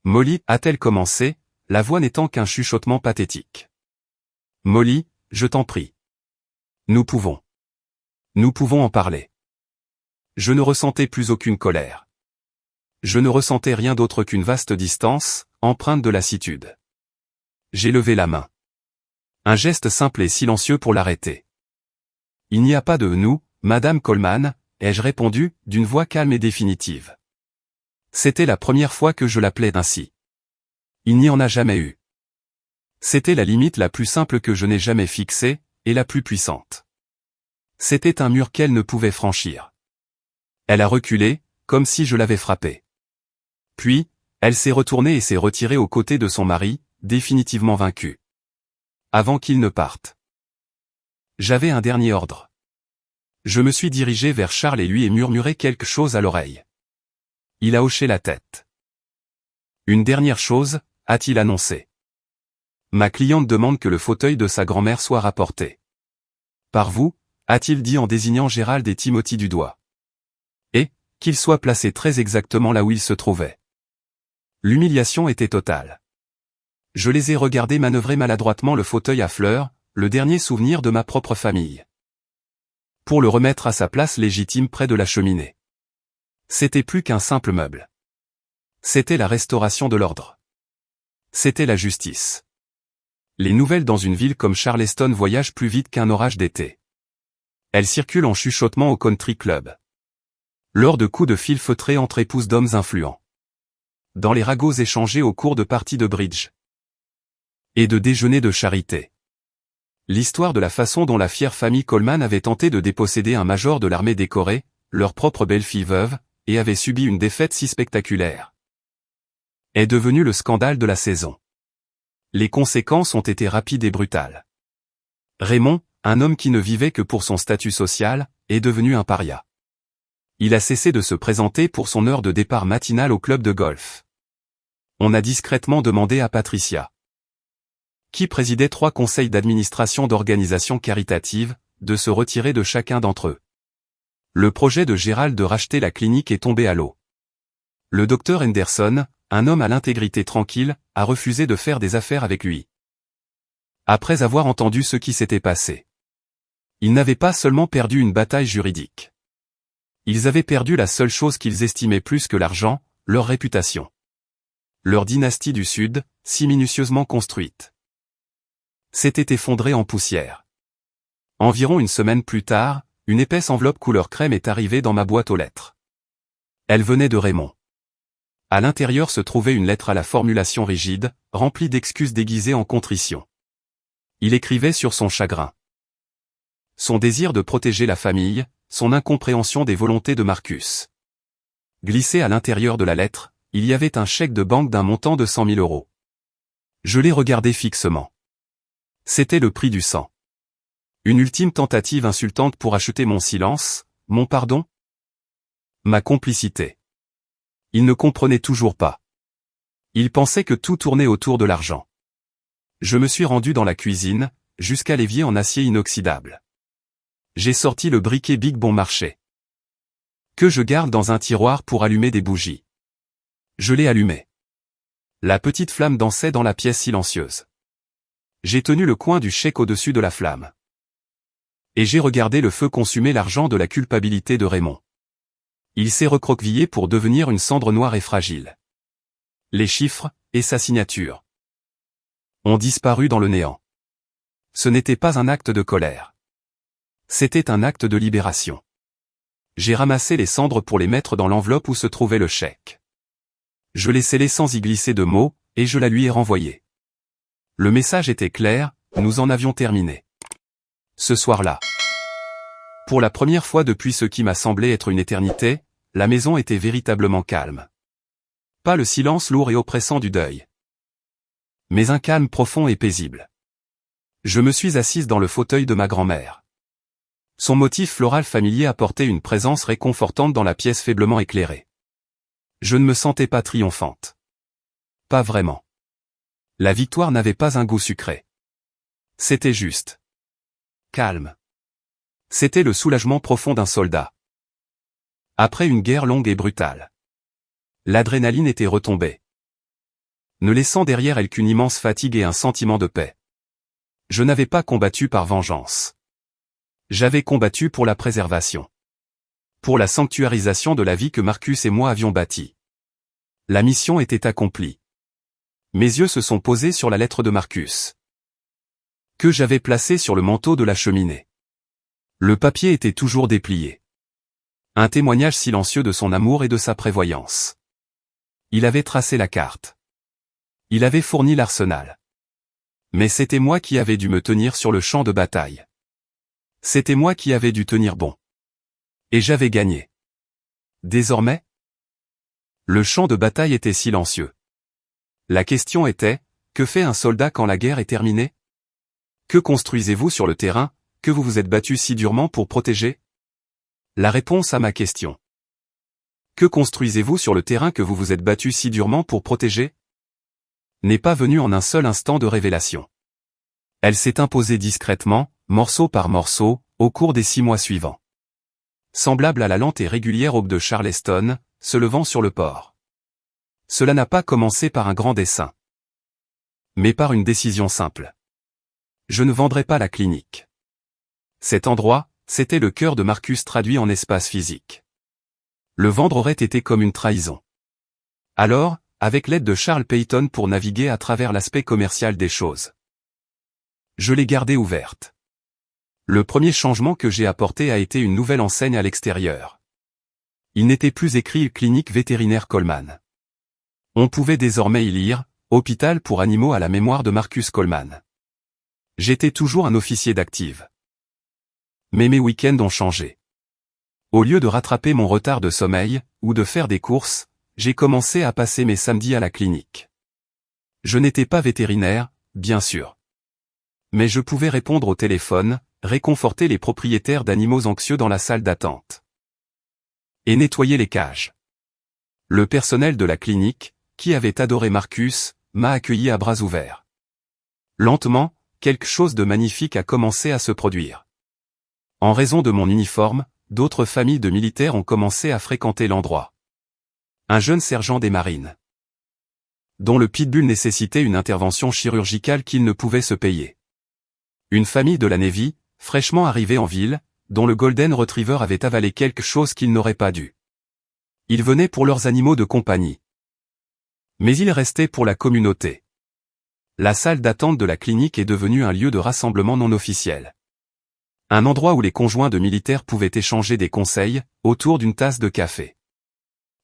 Molly, a-t-elle commencé, la voix n'étant qu'un chuchotement pathétique. Molly, je t'en prie. Nous pouvons en parler. Je ne ressentais plus aucune colère. Je ne ressentais rien d'autre qu'une vaste distance, empreinte de lassitude. J'ai levé la main. Un geste simple et silencieux pour l'arrêter. Il n'y a pas de nous, Madame Coleman, ai-je répondu, d'une voix calme et définitive. C'était la première fois que je l'appelais ainsi. Il n'y en a jamais eu. C'était la limite la plus simple que je n'ai jamais fixée, et la plus puissante. C'était un mur qu'elle ne pouvait franchir. Elle a reculé, comme si je l'avais frappée. Puis, elle s'est retournée et s'est retirée aux côtés de son mari, définitivement vaincu. Avant qu'il ne parte. J'avais un dernier ordre. Je me suis dirigé vers Charles et lui ai murmuré quelque chose à l'oreille. Il a hoché la tête. Une dernière chose, a-t-il annoncé. Ma cliente demande que le fauteuil de sa grand-mère soit rapporté. Par vous, a-t-il dit en désignant Gérald et Timothy du doigt. Et, qu'il soit placé très exactement là où il se trouvait. L'humiliation était totale. Je les ai regardés manœuvrer maladroitement le fauteuil à fleurs, le dernier souvenir de ma propre famille. Pour le remettre à sa place légitime près de la cheminée. C'était plus qu'un simple meuble. C'était la restauration de l'ordre. C'était la justice. Les nouvelles dans une ville comme Charleston voyagent plus vite qu'un orage d'été. Elles circulent en chuchotement au country club. Lors de coups de fil feutrés entre épouses d'hommes influents. Dans les ragots échangés au cours de parties de bridge. Et de déjeuners de charité. L'histoire de la façon dont la fière famille Coleman avait tenté de déposséder un major de l'armée décoré, leur propre belle-fille veuve, et avait subi une défaite si spectaculaire. Est devenue le scandale de la saison. Les conséquences ont été rapides et brutales. Raymond, un homme qui ne vivait que pour son statut social, est devenu un paria. Il a cessé de se présenter pour son heure de départ matinale au club de golf. On a discrètement demandé à Patricia, qui présidait 3 conseils d'administration d'organisations caritatives, de se retirer de chacun d'entre eux. Le projet de Gérald de racheter la clinique est tombé à l'eau. Le docteur Henderson, un homme à l'intégrité tranquille, a refusé de faire des affaires avec lui. Après avoir entendu ce qui s'était passé. Ils n'avaient pas seulement perdu une bataille juridique. Ils avaient perdu la seule chose qu'ils estimaient plus que l'argent, leur réputation. Leur dynastie du Sud, si minutieusement construite, s'était effondrée en poussière. Environ une semaine plus tard, une épaisse enveloppe couleur crème est arrivée dans ma boîte aux lettres. Elle venait de Raymond. À l'intérieur se trouvait une lettre à la formulation rigide, remplie d'excuses déguisées en contrition. Il écrivait sur son chagrin. Son désir de protéger la famille, son incompréhension des volontés de Marcus. Glissé à l'intérieur de la lettre, il y avait un chèque de banque d'un montant de 100 000 euros. Je l'ai regardé fixement. C'était le prix du sang. Une ultime tentative insultante pour acheter mon silence, mon pardon, ma complicité. Il ne comprenait toujours pas. Il pensait que tout tournait autour de l'argent. Je me suis rendu dans la cuisine, jusqu'à l'évier en acier inoxydable. J'ai sorti le briquet Big Bon Marché, que je garde dans un tiroir pour allumer des bougies. Je l'ai allumé. La petite flamme dansait dans la pièce silencieuse. J'ai tenu le coin du chèque au-dessus de la flamme. Et j'ai regardé le feu consumer l'argent de la culpabilité de Raymond. Il s'est recroquevillé pour devenir une cendre noire et fragile. Les chiffres, et sa signature, ont disparu dans le néant. Ce n'était pas un acte de colère. C'était un acte de libération. J'ai ramassé les cendres pour les mettre dans l'enveloppe où se trouvait le chèque. Je l'ai scellé sans y glisser de mots, et je la lui ai renvoyé. Le message était clair, nous en avions terminé. Ce soir-là, pour la première fois depuis ce qui m'a semblé être une éternité, la maison était véritablement calme. Pas le silence lourd et oppressant du deuil, mais un calme profond et paisible. Je me suis assise dans le fauteuil de ma grand-mère. Son motif floral familier apportait une présence réconfortante dans la pièce faiblement éclairée. Je ne me sentais pas triomphante. Pas vraiment. La victoire n'avait pas un goût sucré. C'était juste calme. C'était le soulagement profond d'un soldat. Après une guerre longue et brutale, l'adrénaline était retombée, ne laissant derrière elle qu'une immense fatigue et un sentiment de paix. Je n'avais pas combattu par vengeance. J'avais combattu pour la préservation. Pour la sanctuarisation de la vie que Marcus et moi avions bâtie. La mission était accomplie. Mes yeux se sont posés sur la lettre de Marcus, que j'avais placée sur le manteau de la cheminée. Le papier était toujours déplié. Un témoignage silencieux de son amour et de sa prévoyance. Il avait tracé la carte. Il avait fourni l'arsenal. Mais c'était moi qui avais dû me tenir sur le champ de bataille. C'était moi qui avais dû tenir bon. Et j'avais gagné. Désormais, le champ de bataille était silencieux. La question était, que fait un soldat quand la guerre est terminée? Que construisez-vous sur le terrain, que vous vous êtes battu si durement pour protéger? La réponse à ma question. Que construisez-vous sur le terrain que vous vous êtes battu si durement pour protéger? N'est pas venue en un seul instant de révélation. Elle s'est imposée discrètement, morceau par morceau, au cours des 6 mois suivants. Semblable à la lente et régulière aube de Charleston, se levant sur le port. Cela n'a pas commencé par un grand dessein, mais par une décision simple. Je ne vendrai pas la clinique. Cet endroit, c'était le cœur de Marcus traduit en espace physique. Le vendre aurait été comme une trahison. Alors, avec l'aide de Charles Peyton pour naviguer à travers l'aspect commercial des choses, je l'ai gardée ouverte. Le premier changement que j'ai apporté a été une nouvelle enseigne à l'extérieur. Il n'était plus écrit Clinique vétérinaire Coleman. On pouvait désormais y lire Hôpital pour animaux à la mémoire de Marcus Coleman. J'étais toujours un officier d'active. Mais mes week-ends ont changé. Au lieu de rattraper mon retard de sommeil, ou de faire des courses, j'ai commencé à passer mes samedis à la clinique. Je n'étais pas vétérinaire, bien sûr. Mais je pouvais répondre au téléphone, réconforter les propriétaires d'animaux anxieux dans la salle d'attente. Et nettoyer les cages. Le personnel de la clinique, qui avait adoré Marcus, m'a accueilli à bras ouverts. Lentement, quelque chose de magnifique a commencé à se produire. En raison de mon uniforme, d'autres familles de militaires ont commencé à fréquenter l'endroit. Un jeune sergent des marines, dont le pitbull nécessitait une intervention chirurgicale qu'il ne pouvait se payer. Une famille de la Navy, fraîchement arrivée en ville, dont le Golden Retriever avait avalé quelque chose qu'il n'aurait pas dû. Ils venaient pour leurs animaux de compagnie. Mais ils restaient pour la communauté. La salle d'attente de la clinique est devenue un lieu de rassemblement non officiel. Un endroit où les conjoints de militaires pouvaient échanger des conseils, autour d'une tasse de café.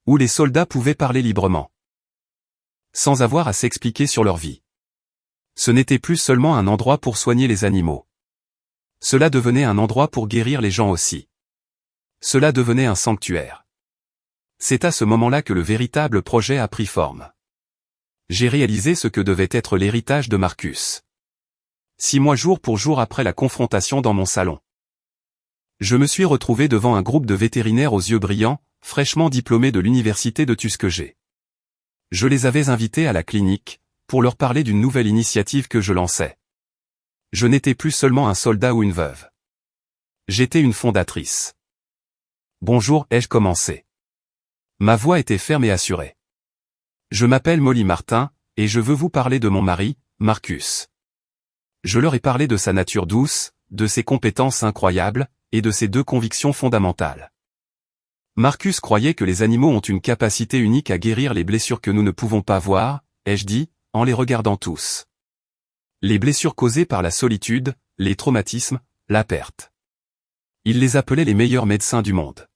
Où les soldats pouvaient parler librement, sans avoir à s'expliquer sur leur vie. Ce n'était plus seulement un endroit pour soigner les animaux. Cela devenait un endroit pour guérir les gens aussi. Cela devenait un sanctuaire. C'est à ce moment-là que le véritable projet a pris forme. J'ai réalisé ce que devait être l'héritage de Marcus. 6 mois jour pour jour après la confrontation dans mon salon, je me suis retrouvé devant un groupe de vétérinaires aux yeux brillants, fraîchement diplômés de l'université de Tuskegee. Je les avais invités à la clinique, pour leur parler d'une nouvelle initiative que je lançais. Je n'étais plus seulement un soldat ou une veuve. J'étais une fondatrice. Bonjour, ai-je commencé. Ma voix était ferme et assurée. Je m'appelle Molly Martin, et je veux vous parler de mon mari, Marcus. Je leur ai parlé de sa nature douce, de ses compétences incroyables, et de ses 2 convictions fondamentales. Marcus croyait que les animaux ont une capacité unique à guérir les blessures que nous ne pouvons pas voir, ai-je dit, en les regardant tous. Les blessures causées par la solitude, les traumatismes, la perte. Il les appelait les meilleurs médecins du monde.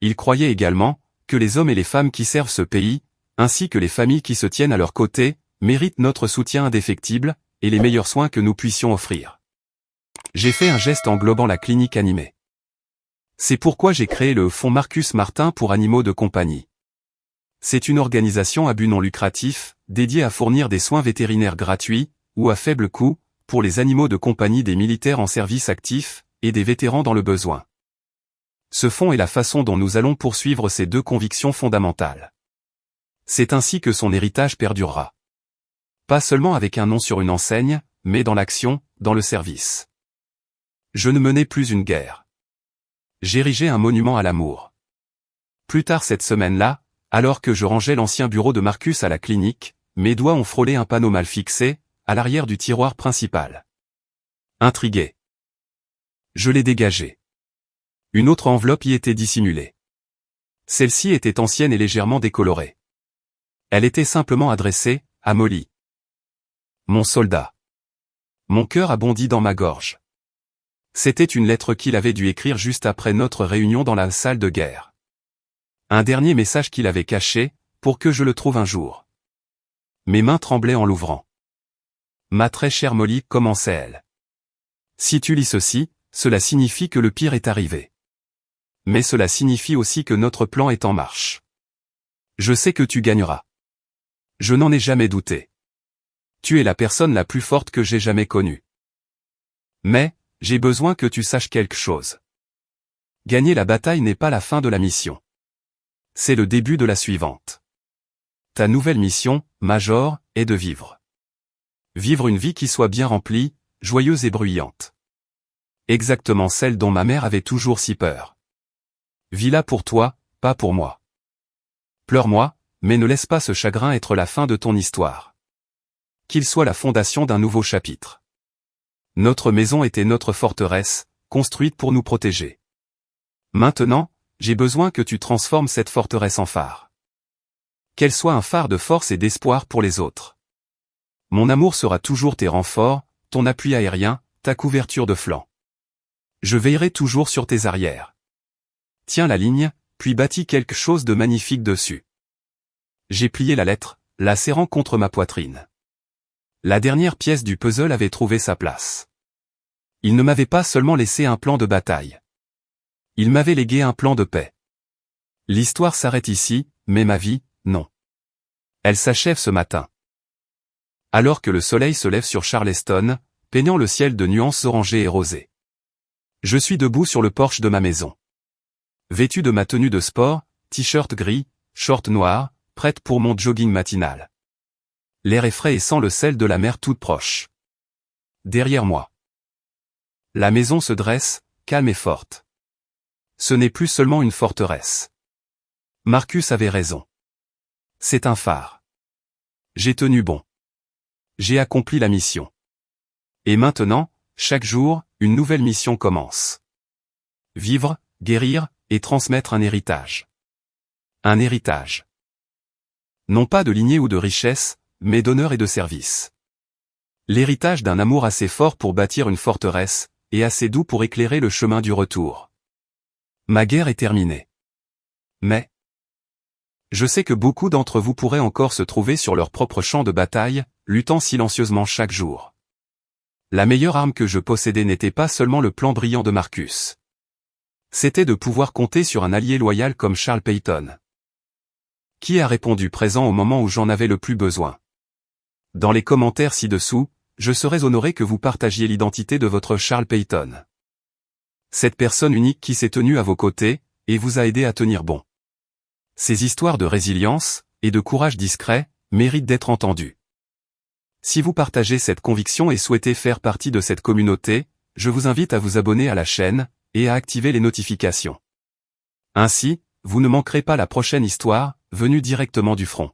Il croyait également que les hommes et les femmes qui servent ce pays, ainsi que les familles qui se tiennent à leur côté, méritent notre soutien indéfectible et les meilleurs soins que nous puissions offrir. J'ai fait un geste englobant la clinique animée. C'est pourquoi j'ai créé le Fonds Marcus Martin pour animaux de compagnie. C'est une organisation à but non lucratif, dédiée à fournir des soins vétérinaires gratuits, ou à faible coût, pour les animaux de compagnie des militaires en service actif, et des vétérans dans le besoin. Ce fonds est la façon dont nous allons poursuivre ces deux convictions fondamentales. C'est ainsi que son héritage perdurera. Pas seulement avec un nom sur une enseigne, mais dans l'action, dans le service. Je ne menais plus une guerre. J'érigeais un monument à l'amour. Plus tard cette semaine-là, alors que je rangeais l'ancien bureau de Marcus à la clinique, mes doigts ont frôlé un panneau mal fixé, à l'arrière du tiroir principal. Intrigué. Je l'ai dégagé. Une autre enveloppe y était dissimulée. Celle-ci était ancienne et légèrement décolorée. Elle était simplement adressée à Molly. Mon soldat. Mon cœur a bondi dans ma gorge. C'était une lettre qu'il avait dû écrire juste après notre réunion dans la salle de guerre. Un dernier message qu'il avait caché, pour que je le trouve un jour. Mes mains tremblaient en l'ouvrant. Ma très chère Molly, commençait-elle. Si tu lis ceci, cela signifie que le pire est arrivé. Mais cela signifie aussi que notre plan est en marche. Je sais que tu gagneras. Je n'en ai jamais douté. Tu es la personne la plus forte que j'ai jamais connue. Mais, j'ai besoin que tu saches quelque chose. Gagner la bataille n'est pas la fin de la mission. C'est le début de la suivante. Ta nouvelle mission, Major, est de vivre. Vivre une vie qui soit bien remplie, joyeuse et bruyante. Exactement celle dont ma mère avait toujours si peur. Vis-la pour toi, pas pour moi. Pleure-moi, mais ne laisse pas ce chagrin être la fin de ton histoire. Qu'il soit la fondation d'un nouveau chapitre. Notre maison était notre forteresse, construite pour nous protéger. Maintenant, j'ai besoin que tu transformes cette forteresse en phare. Qu'elle soit un phare de force et d'espoir pour les autres. Mon amour sera toujours tes renforts, ton appui aérien, ta couverture de flanc. Je veillerai toujours sur tes arrières. Tiens la ligne, puis bâtis quelque chose de magnifique dessus. J'ai plié la lettre, la serrant contre ma poitrine. La dernière pièce du puzzle avait trouvé sa place. Il ne m'avait pas seulement laissé un plan de bataille. Il m'avait légué un plan de paix. L'histoire s'arrête ici, mais ma vie, non. Elle s'achève ce matin. Alors que le soleil se lève sur Charleston, peignant le ciel de nuances orangées et rosées. Je suis debout sur le porche de ma maison. Vêtu de ma tenue de sport, t-shirt gris, short noir, prête pour mon jogging matinal. L'air est frais et sent le sel de la mer toute proche. Derrière moi. La maison se dresse, calme et forte. Ce n'est plus seulement une forteresse. Marcus avait raison. C'est un phare. J'ai tenu bon. J'ai accompli la mission. Et maintenant, chaque jour, une nouvelle mission commence. Vivre, guérir, et transmettre un héritage. Un héritage. Non pas de lignée ou de richesse, mais d'honneur et de service. L'héritage d'un amour assez fort pour bâtir une forteresse, et assez doux pour éclairer le chemin du retour. Ma guerre est terminée. Mais, je sais que beaucoup d'entre vous pourraient encore se trouver sur leur propre champ de bataille, luttant silencieusement chaque jour. La meilleure arme que je possédais n'était pas seulement le plan brillant de Marcus. C'était de pouvoir compter sur un allié loyal comme Charles Peyton. Qui a répondu présent au moment où j'en avais le plus besoin? Dans les commentaires ci-dessous, je serais honoré que vous partagiez l'identité de votre Charles Peyton. Cette personne unique qui s'est tenue à vos côtés, et vous a aidé à tenir bon. Ces histoires de résilience, et de courage discret, méritent d'être entendues. Si vous partagez cette conviction et souhaitez faire partie de cette communauté, je vous invite à vous abonner à la chaîne, et à activer les notifications. Ainsi, vous ne manquerez pas la prochaine histoire, venue directement du front.